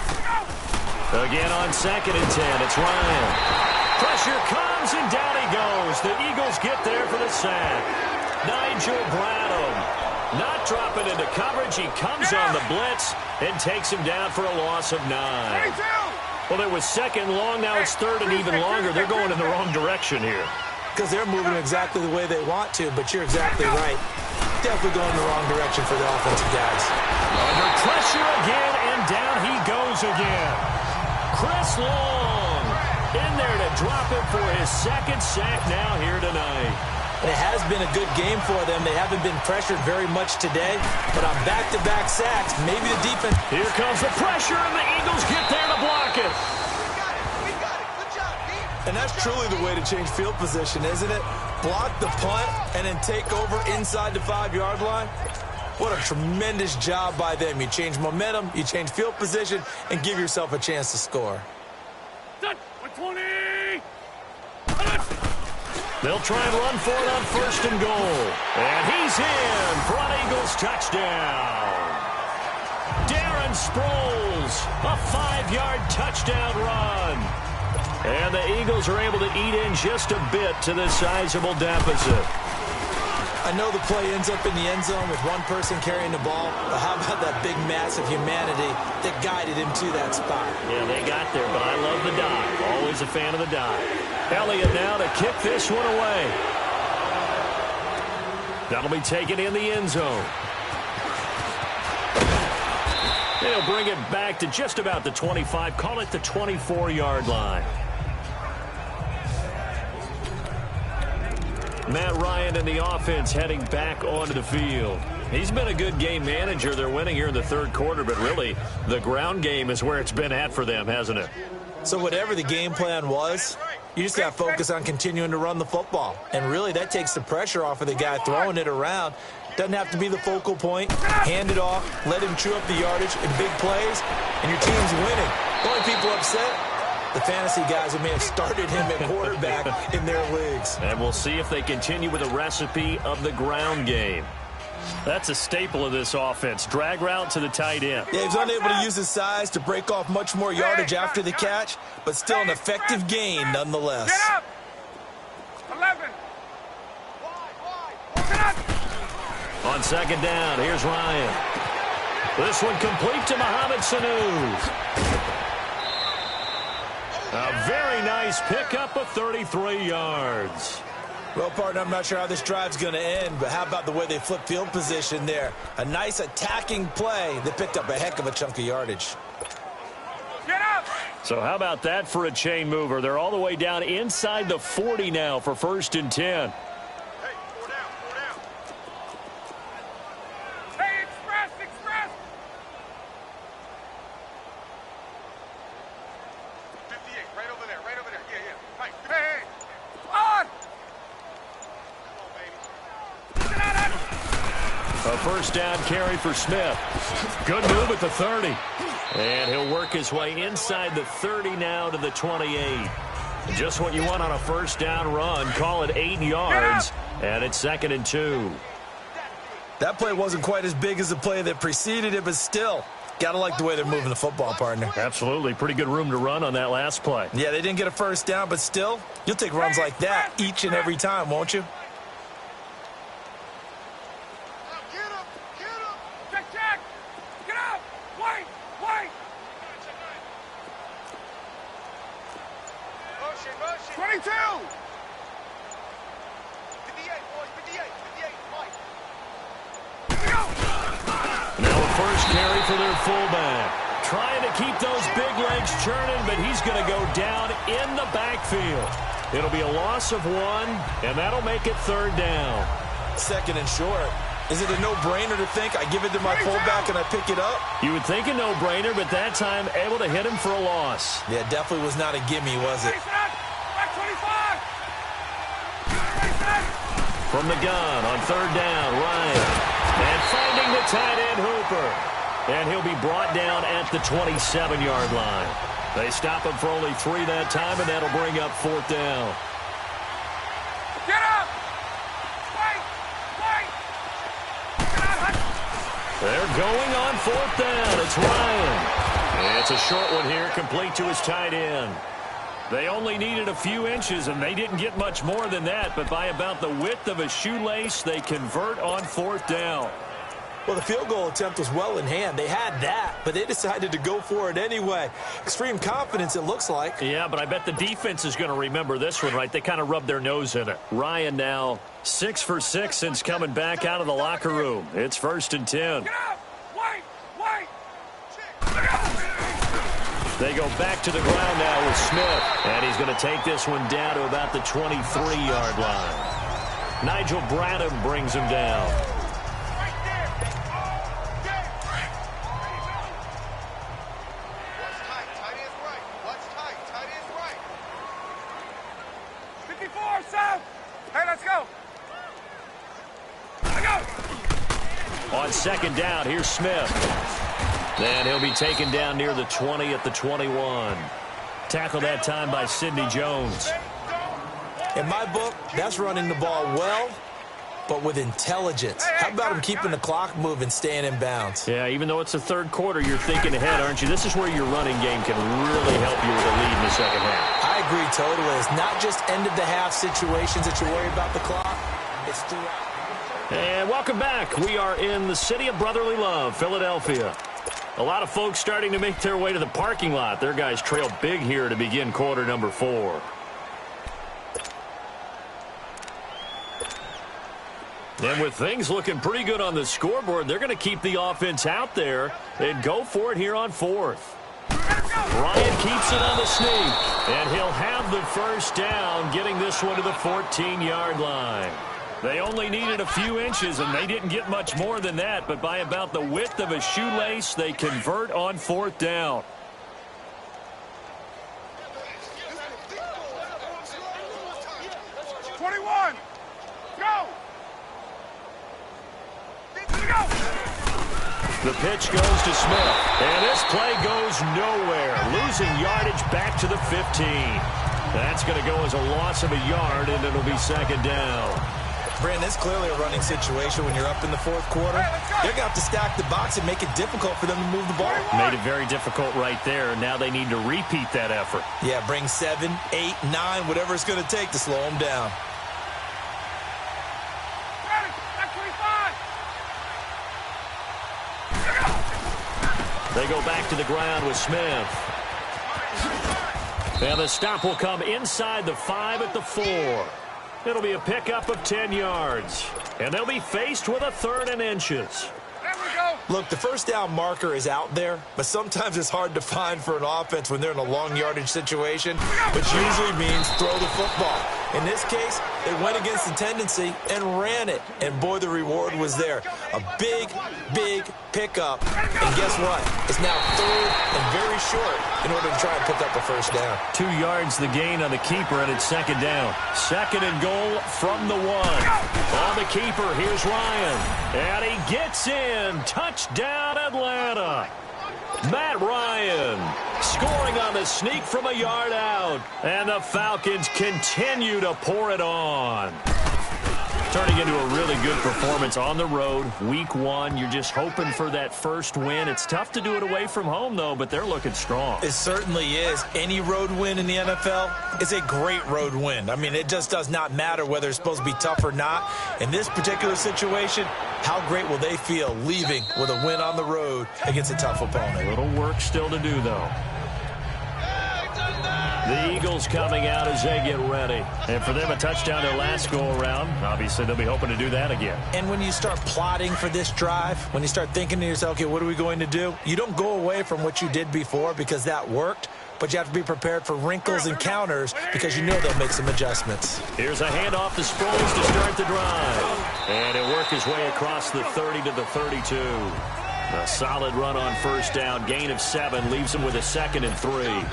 go! Again on 2nd and 10, it's Ryan. Pressure comes, and down he goes. The Eagles get there for the sack. Nigel Bradham not dropping into coverage. He comes on the blitz and takes him down for a loss of 9. 22! Well, it was 2nd long. Now it's 3rd and even longer. They're going in the wrong direction here. Because they're moving exactly the way they want to, but you're exactly right. Definitely going in the wrong direction for the offensive guys. Under pressure again, and down he goes again. Chris Long in there to drop it for his 2nd sack now here tonight. And it has been a good game for them. They haven't been pressured very much today, but on back-to-back sacks, maybe the defense. Here comes the pressure, and the Eagles get there to block it. We got it. Good job, team. And that's truly the way to change field position, isn't it? Block the punt and then take over inside the 5-yard line. What a tremendous job by them. You change momentum, you change field position, and give yourself a chance to score. 120! They'll try and run for it on 1st and goal. And he's in for an Eagles touchdown. Darren Sproles, a 5-yard touchdown run. And the Eagles are able to eat in just a bit to this sizable deficit. I know the play ends up in the end zone with one person carrying the ball, but how about that big mass of humanity that guided him to that spot? Yeah, they got there, but I love the dive. Always a fan of the dive. Elliott now to kick this one away. That'll be taken in the end zone. They'll bring it back to just about the 25, call it the 24-yard line. Matt Ryan and the offense heading back onto the field. He's been a good game manager. They're winning here in the 3rd quarter, but really the ground game is where it's been at for them, hasn't it? So whatever the game plan was, you just got to focus on continuing to run the football. And really that takes the pressure off of the guy throwing it around. Doesn't have to be the focal point. Hand it off, let him chew up the yardage in big plays, and your team's winning. The only people upset, the fantasy guys who may have started him at quarterback in their leagues. And we'll see if they continue with the recipe of the ground game. That's a staple of this offense. Drag route to the tight end. Yeah, he's unable to use his size to break off much more yardage after the catch, but still an effective gain nonetheless. Get up! 11! On 2nd down, here's Ryan. This one complete to Mohamed Sanu. A very nice pickup of 33 yards. Well, partner, I'm not sure how this drive's going to end, but how about the way they flip field position there? A nice attacking play that picked up a heck of a chunk of yardage. Get up! So how about that for a chain mover? They're all the way down inside the 40 now for 1st and 10. Hey, 4 down, 4 down. Hey, express, express! 58, right over there, right over there. Yeah, yeah. Hey, hey, hey. On! A 1st down carry for Smith. Good move at the 30. And he'll work his way inside the 30 now to the 28. Just what you want on a 1st down run. Call it 8 yards. And it's 2nd and 2. That play wasn't quite as big as the play that preceded it, but still, gotta like the way they're moving the football, partner. Absolutely. Pretty good room to run on that last play. Yeah, they didn't get a 1st down, but still, you'll take runs like that each and every time, won't you? Check! Get up! Wait! Wait! Motion! 22! 58, boys, 58, Mike. Now a 1st carry for their fullback. Trying to keep those big legs churning, but he's going to go down in the backfield. It'll be a loss of 1, and that'll make it 3rd down. 2nd and short. Is it a no-brainer to think I give it to my fullback and I pick it up? You would think a no-brainer, but that time able to hit him for a loss. Yeah, definitely was not a gimme, was it? Back 25! From the gun on 3rd down, Ryan. And finding the tight end Hooper. And he'll be brought down at the 27-yard line. They stop him for only 3 that time, and that'll bring up 4th down. Get up! They're going on 4th down. It's Ryan. And it's a short one here, complete to his tight end. They only needed a few inches, and they didn't get much more than that, but by about the width of a shoelace, they convert on 4th down. Well, the field goal attempt was well in hand. They had that, but they decided to go for it anyway. Extreme confidence, it looks like. Yeah, but I bet the defense is going to remember this one, right? They kind of rubbed their nose in it. Ryan now 6 for 6 since coming back out of the locker room. It's 1st and 10. Get up! Wait! They go back to the ground now with Smith, and he's going to take this one down to about the 23-yard line. Nigel Bradham brings him down. On second down. Here's Smith. And he'll be taken down near the 20 at the 21. Tackled that time by Sidney Jones. In my book, that's running the ball well, but with intelligence. How about him keeping the clock moving, staying in bounds? Yeah, even though it's the third quarter, you're thinking ahead, aren't you? This is where your running game can really help you with a lead in the second half. I agree totally. It's not just end-of-the-half situations that you worry about the clock. It's throughout. And welcome back. We are in the city of brotherly love, Philadelphia. A lot of folks starting to make their way to the parking lot. Their guys trail big here to begin quarter number 4. And with things looking pretty good on the scoreboard, they're going to keep the offense out there and go for it here on 4th. Bryant keeps it on the sneak, and he'll have the first down, getting this one to the 14-yard line. They only needed a few inches, and they didn't get much more than that, but by about the width of a shoelace, they convert on 4th down. The pitch goes to Smith, and this play goes nowhere, losing yardage back to the 15. That's going to go as a loss of a yard, and it'll be second down. Brandon, it's clearly a running situation when you're up in the 4th quarter. They're going to have to stack the box and make it difficult for them to move the ball. Made it very difficult right there. Now they need to repeat that effort. Yeah, bring 7, 8, 9, whatever it's going to take to slow them down. They go back to the ground with Smith. And the stop will come inside the 5 at the 4. It'll be a pickup of 10 yards. And they'll be faced with a 3rd and inches. Look, the first down marker is out there, but sometimes it's hard to find for an offense when they're in a long yardage situation, which usually means throw the football. In this case, they went against the tendency and ran it, and boy, the reward was there. A big, big pickup, and guess what? It's now 3rd and very short in order to try and pick up a first down. 2 yards the gain on the keeper, and it's second down. 2nd and goal from the 1. On the keeper, here's Ryan, and he gets in. Touchdown, Atlanta. Matt Ryan scoring on the sneak from a yard out. And the Falcons continue to pour it on. Turning into a really good performance on the road. Week 1, you're just hoping for that first win. It's tough to do it away from home, though, but they're looking strong. It certainly is. Any road win in the NFL is a great road win. I mean, it just does not matter whether it's supposed to be tough or not. In this particular situation, how great will they feel leaving with a win on the road against a tough opponent? A little work still to do, though. The Eagles coming out as they get ready. And for them, a touchdown their last go-around. Obviously, they'll be hoping to do that again. And when you start plotting for this drive, when you start thinking to yourself, okay, what are we going to do? You don't go away from what you did before because that worked, but you have to be prepared for wrinkles and counters because you know they'll make some adjustments. Here's a handoff to Sproles to start the drive. And he'll work his way across the 30 to the 32. A solid run on first down. Gain of 7 leaves him with a 2nd and 3.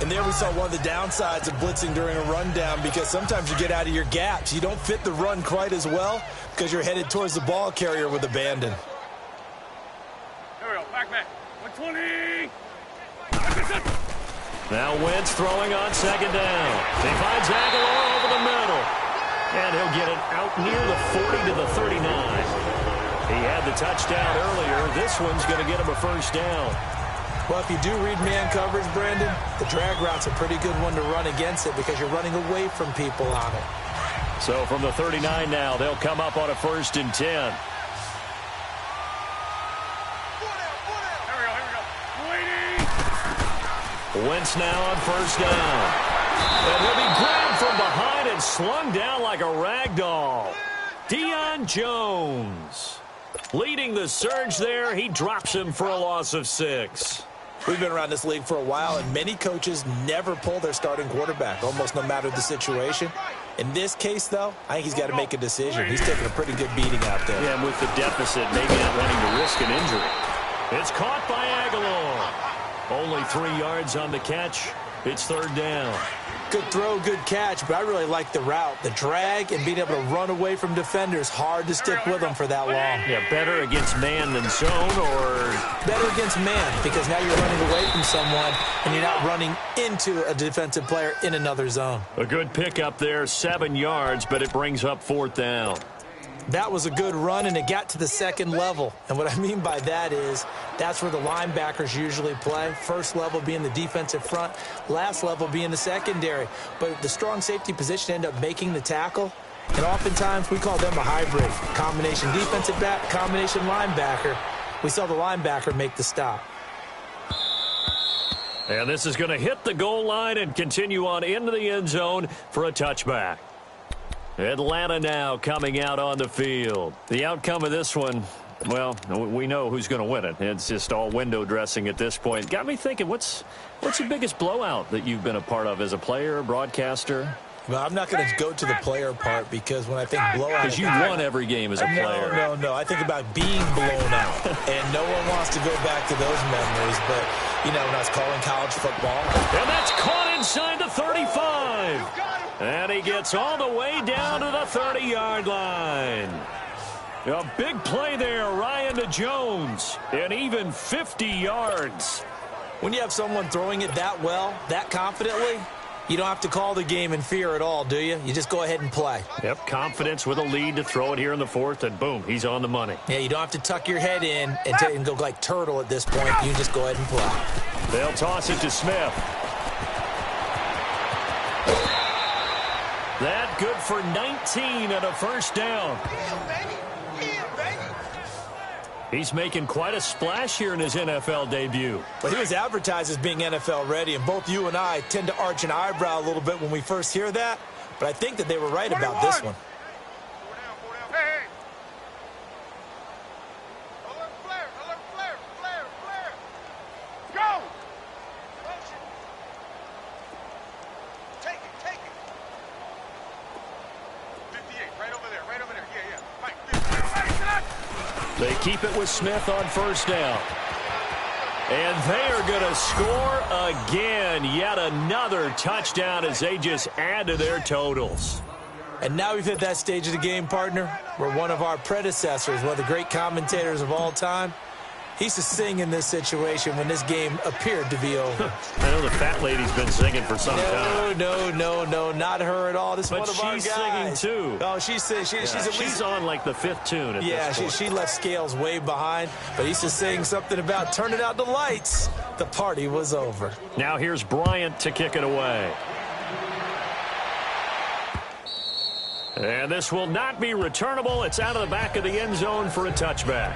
And there we saw one of the downsides of blitzing during a rundown because sometimes you get out of your gaps. You don't fit the run quite as well because you're headed towards the ball carrier with abandon. There we go. Back. 120. Now Wentz throwing on second down. He finds Aguilar over the middle. And he'll get it out near the 40 to the 39. He had the touchdown earlier. This one's going to get him a first down. Well, if you do read man coverage, Brandon, the drag route's a pretty good one to run against it because you're running away from people on it. So from the 39 now, they'll come up on a 1st and 10. Here we go. Waiting. Wentz now on first down. And he'll be grabbed from behind and slung down like a rag doll. Deion Jones leading the surge there. He drops him for a loss of 6. We've been around this league for a while, and many coaches never pull their starting quarterback, almost no matter the situation. In this case, though, I think he's got to make a decision. He's taking a pretty good beating out there. Yeah, and with the deficit, maybe not wanting to risk an injury. It's caught by Aguilar. Only 3 yards on the catch. It's 3rd down. Good throw, good catch, but I really like the route. The drag and being able to run away from defenders, hard to stick with them for that long. Yeah, better against man than zone, or? Better against man, because now you're running away from someone and you're not running into a defensive player in another zone. A good pickup there, 7 yards, but it brings up 4th down. That was a good run, and it got to the second level. And what I mean by that is that's where the linebackers usually play. First level being the defensive front, last level being the secondary. But the strong safety position ended up making the tackle, and oftentimes we call them a hybrid. Combination defensive back, combination linebacker. We saw the linebacker make the stop. And this is going to hit the goal line and continue on into the end zone for a touchback. Atlanta now coming out on the field. The outcome of this one, well, we know who's going to win it. It's just all window dressing at this point. Got me thinking, what's the biggest blowout that you've been a part of as a player, broadcaster? Well, I'm not going to go to the player part because when I think blowout... Because you won every game as a player. No. I think about being blown out. And no one wants to go back to those memories. But, you know, when I was calling college football... And that's caught inside the 35. And he gets all the way down to the 30-yard line. A big play there, Ryan to Jones. And even 50 yards. When you have someone throwing it that well, that confidently... You don't have to call the game in fear at all, do you? You just go ahead and play. Yep, confidence with a lead to throw it here in the 4th, and boom, he's on the money. Yeah, you don't have to tuck your head in and go like turtle at this point. You just go ahead and play. They'll toss it to Smith. That good for 19 and a first down. He's making quite a splash here in his NFL debut. Well, he was advertised as being NFL ready, and both you and I tend to arch an eyebrow a little bit when we first hear that, but I think that they were right about this one. Four down. Hey. Alert flare. Go! Motion. Take it. 58, right over there. Yeah. Mike, They keep it with Smith on first down. And they are going to score again. Yet another touchdown as they just add to their totals. And now we've hit that stage of the game, partner, where one of our predecessors, one of the great commentators of all time, he used to sing in this situation when this game appeared to be over. I know the fat lady's been singing for some time. No, not her at all. This is one of our guys. But she's singing, too. Oh, she's on like the 5th tune at this point. She left Scales way behind, but he used to sing something about turning out the lights. The party was over. Now here's Bryant to kick it away. And this will not be returnable. It's out of the back of the end zone for a touchback.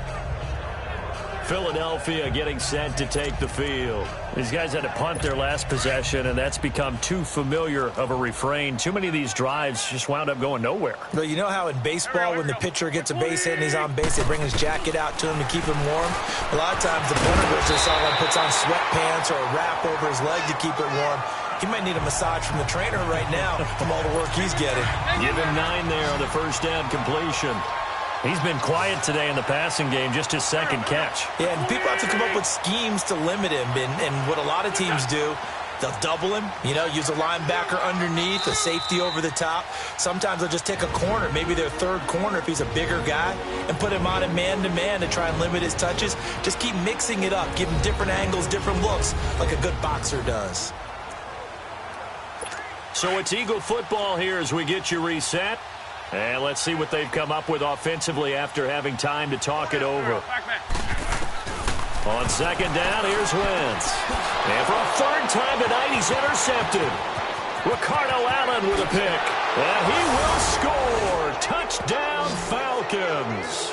Philadelphia getting set to take the field. These guys had to punt their last possession, and that's become too familiar of a refrain. Too many of these drives just wound up going nowhere. But you know how in baseball, when the pitcher gets a base hit and he's on base, they bring his jacket out to him to keep him warm? A lot of times the punter goes to the sideline, puts on sweatpants or a wrap over his leg to keep it warm. He might need a massage from the trainer right now from all the work he's getting. Give him 9 there on the first down completion. He's been quiet today in the passing game, just his second catch. Yeah, and people have to come up with schemes to limit him. And what a lot of teams do, they'll double him, use a linebacker underneath, a safety over the top. Sometimes they'll just take a corner, maybe their third corner if he's a bigger guy, and put him on a man-to-man to try and limit his touches. Just keep mixing it up, give him different angles, different looks, like a good boxer does. So it's Eagle football here as we get you reset. And let's see what they've come up with offensively after having time to talk it over. On second down, here's Wentz. And for a third time tonight, he's intercepted. Ricardo Allen with a pick. And he will score. Touchdown, Falcons.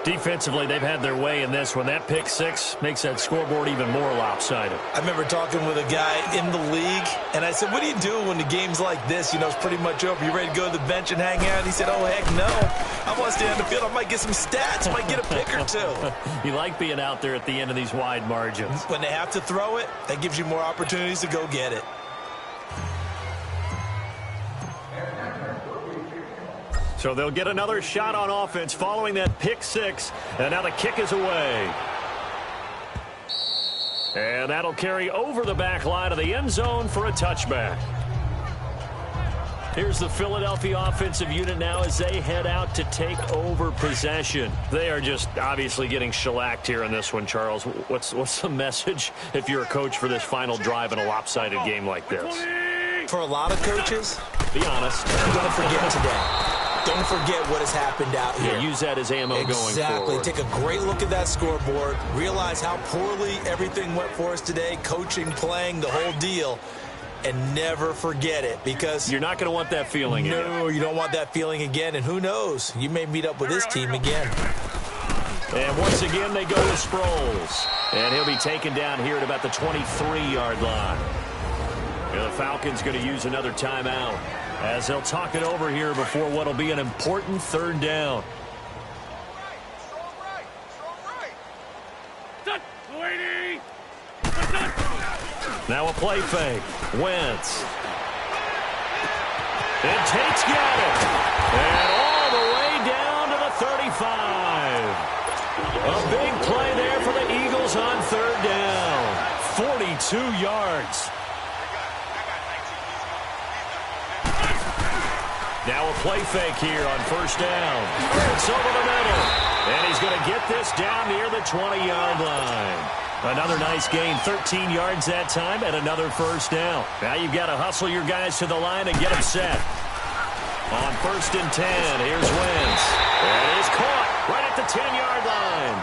Defensively, they've had their way in this one. That pick 6 makes that scoreboard even more lopsided. I remember talking with a guy in the league, and I said, what do you do when the game's like this? It's pretty much over. You ready to go to the bench and hang out? He said, oh, heck no. I want to stay on the field. I might get some stats. Might get a pick or two. You like being out there at the end of these wide margins. When they have to throw it, that gives you more opportunities to go get it. So they'll get another shot on offense following that pick 6. And now the kick is away. And that'll carry over the back line of the end zone for a touchback. Here's the Philadelphia offensive unit now as they head out to take over possession. They are just obviously getting shellacked here in this one, Charles. What's the message if you're a coach for this final drive in a lopsided game like this? For a lot of coaches, be honest, don't forget today. Don't forget what has happened out here. Yeah, use that as ammo going forward. Exactly. Take a great look at that scoreboard. Realize how poorly everything went for us today. Coaching, playing, the whole deal. And never forget it, because you're not going to want that feeling again. No, you don't want that feeling again. And who knows? You may meet up with this team again. And once again, they go to Sproles. And he'll be taken down here at about the 23-yard line. And the Falcons going to use another timeout as they'll talk it over here before what will be an important third down. Now a play fake. Wentz. And Tate's got it. And all the way down to the 35. A big play there for the Eagles on third down. 42 yards. Now a play fake here on first down. It's over the middle. And he's going to get this down near the 20-yard line. Another nice gain, 13 yards that time, and another first down. Now you've got to hustle your guys to the line and get them set. On first and 10, here's Wentz. And he's caught right at the 10-yard line.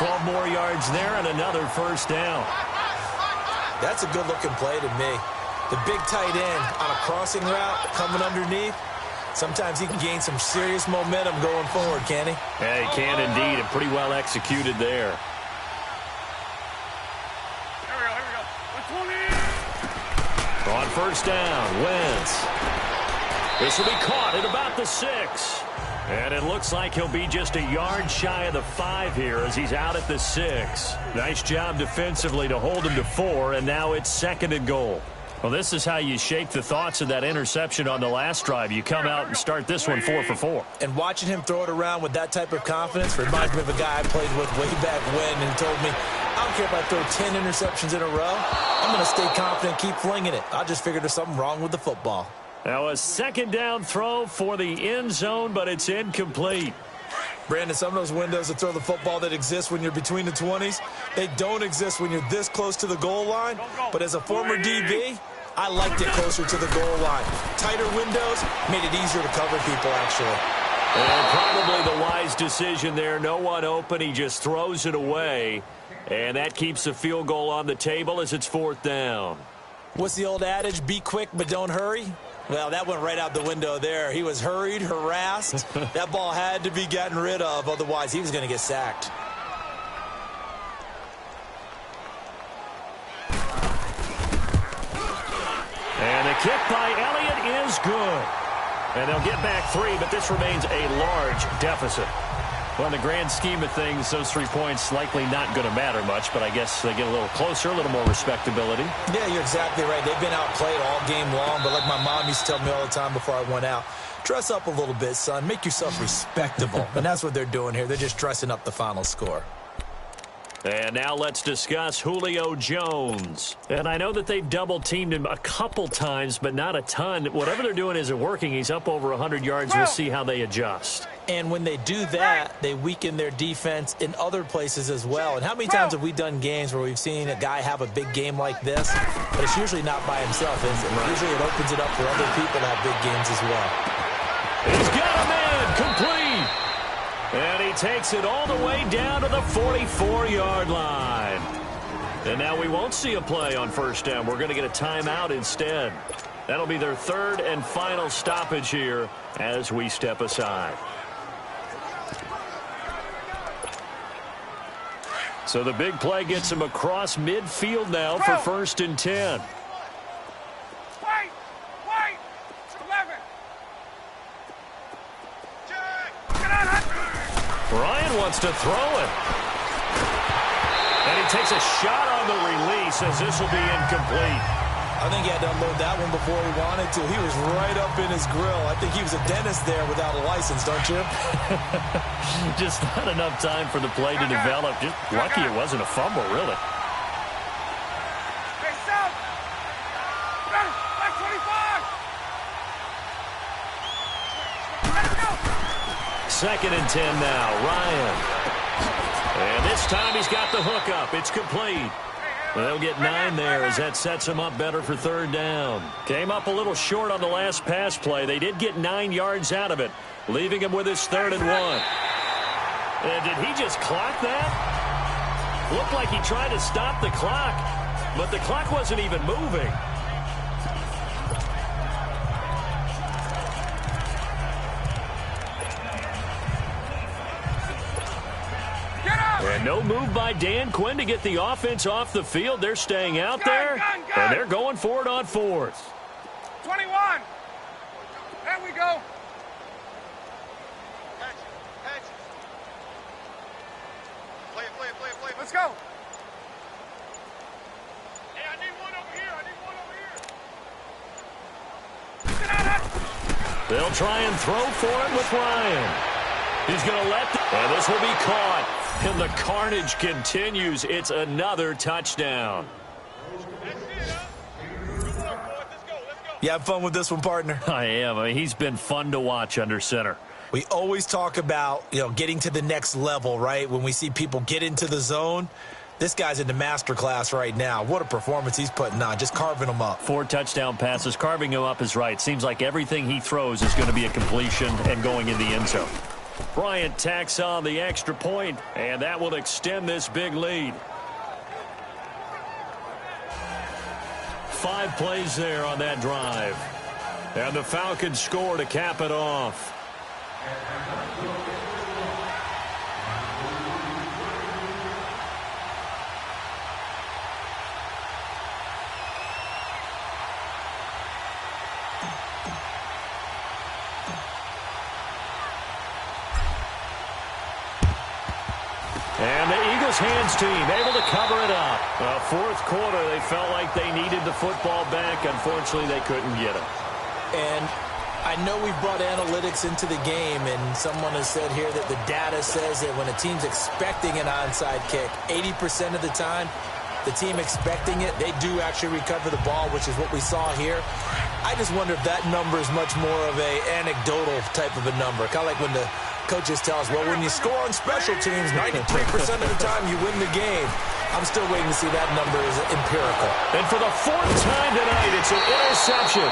12 more yards there and another first down. That's a good-looking play to me. The big tight end on a crossing route coming underneath. Sometimes he can gain some serious momentum going forward, can he? Yeah, he can indeed, and pretty well executed there. On first down, Wentz. This will be caught at about the 6. And it looks like he'll be just a yard shy of the 5 here as he's out at the 6. Nice job defensively to hold him to 4, and now it's second and goal. Well, this is how you shake the thoughts of that interception on the last drive. You come out and start this one 4 for 4. And watching him throw it around with that type of confidence reminds me of a guy I played with way back when, and told me, I don't care if I throw 10 interceptions in a row. I'm going to stay confident, keep flinging it. I just figured there's something wrong with the football. Now a second down throw for the end zone, but it's incomplete. Brandon, some of those windows to throw the football that exist when you're between the 20s, they don't exist when you're this close to the goal line. But as a former DB, I liked it closer to the goal line. Tighter windows made it easier to cover people, actually. And probably the wise decision there. No one open. He just throws it away. And that keeps the field goal on the table as it's fourth down. What's the old adage? Be quick, but don't hurry. Well, that went right out the window there. He was hurried, harassed. That ball had to be gotten rid of. Otherwise, he was going to get sacked. And the kick by Elliott is good. And they'll get back 3, but this remains a large deficit. Well, in the grand scheme of things, those 3 points likely not going to matter much, but I guess they get a little closer, a little more respectability. Yeah, you're exactly right. They've been outplayed all game long, but like my mom used to tell me all the time before I went out, dress up a little bit, son. Make yourself respectable. And that's what they're doing here. They're just dressing up the final score. And now let's discuss Julio Jones. And I know that they've double-teamed him a couple times, but not a ton. Whatever they're doing isn't working. He's up over 100 yards. We'll see how they adjust. And when they do that, they weaken their defense in other places as well. And how many times have we done games where we've seen a guy have a big game like this, but it's usually not by himself, is it? Right. Usually it opens it up for other people to have big games as well. He's got a man complete. And he takes it all the way down to the 44-yard line. And now we won't see a play on first down. We're going to get a timeout instead. That'll be their third and final stoppage here as we step aside. So the big play gets him across midfield now for first and 10. Ryan wants to throw it. And he takes a shot on the release as this will be incomplete. I think he had to unload that one before he wanted to. He was right up in his grill. I think he was a dentist there without a license, don't you? Just not enough time for the play to develop. Just lucky it wasn't a fumble, really. 2nd and 10 now. Ryan. And this time he's got the hook up. It's complete. They'll get 9 there as that sets him up better for 3rd down. Came up a little short on the last pass play. They did get 9 yards out of it, leaving him with his 3rd and 1. And did he just clock that? Looked like he tried to stop the clock, but the clock wasn't even moving. And no move by Dan Quinn to get the offense off the field. They're staying out there, and they're going for it on 4th. 21. There we go. Catch it. Catch it. Play it, play it, play it, play it. Let's go. Hey, I need one over here. I need one over here. Get out of that. They'll try and throw for it with Ryan. He's going to let and this will be caught. And the carnage continues. It's another touchdown. You have fun with this one, partner? I am. I mean, he's been fun to watch under center. We always talk about, getting to the next level, right? When we see people get into the zone, this guy's in the master class right now. What a performance he's putting on, just carving them up. 4 touchdown passes. Carving him up is right. Seems like everything he throws is going to be a completion and going in the end zone. Bryant tacks on the extra point, and that will extend this big lead. 5 plays there on that drive. And the Falcons score to cap it off. And the Eagles hands team able to cover it up. 4th quarter, they felt like they needed the football back. Unfortunately, they couldn't get it. And I know we've brought analytics into the game, and someone has said here that the data says that when a team's expecting an onside kick, 80% of the time, the team expecting it, they do actually recover the ball, which is what we saw here. I just wonder if that number is much more of a anecdotal type of a number. Kind of like when the coaches tell us, well, when you score on special teams, 93% of the time you win the game. I'm still waiting to see that number is empirical. And for the 4th time tonight, it's an interception.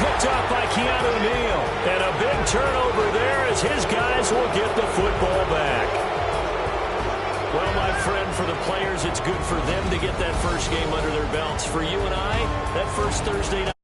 Picked up by Keanu Neal. And a big turnover there as his guys will get the football back. Well, my friend, for the players, it's good for them to get that first game under their belts. For you and I, that first Thursday night.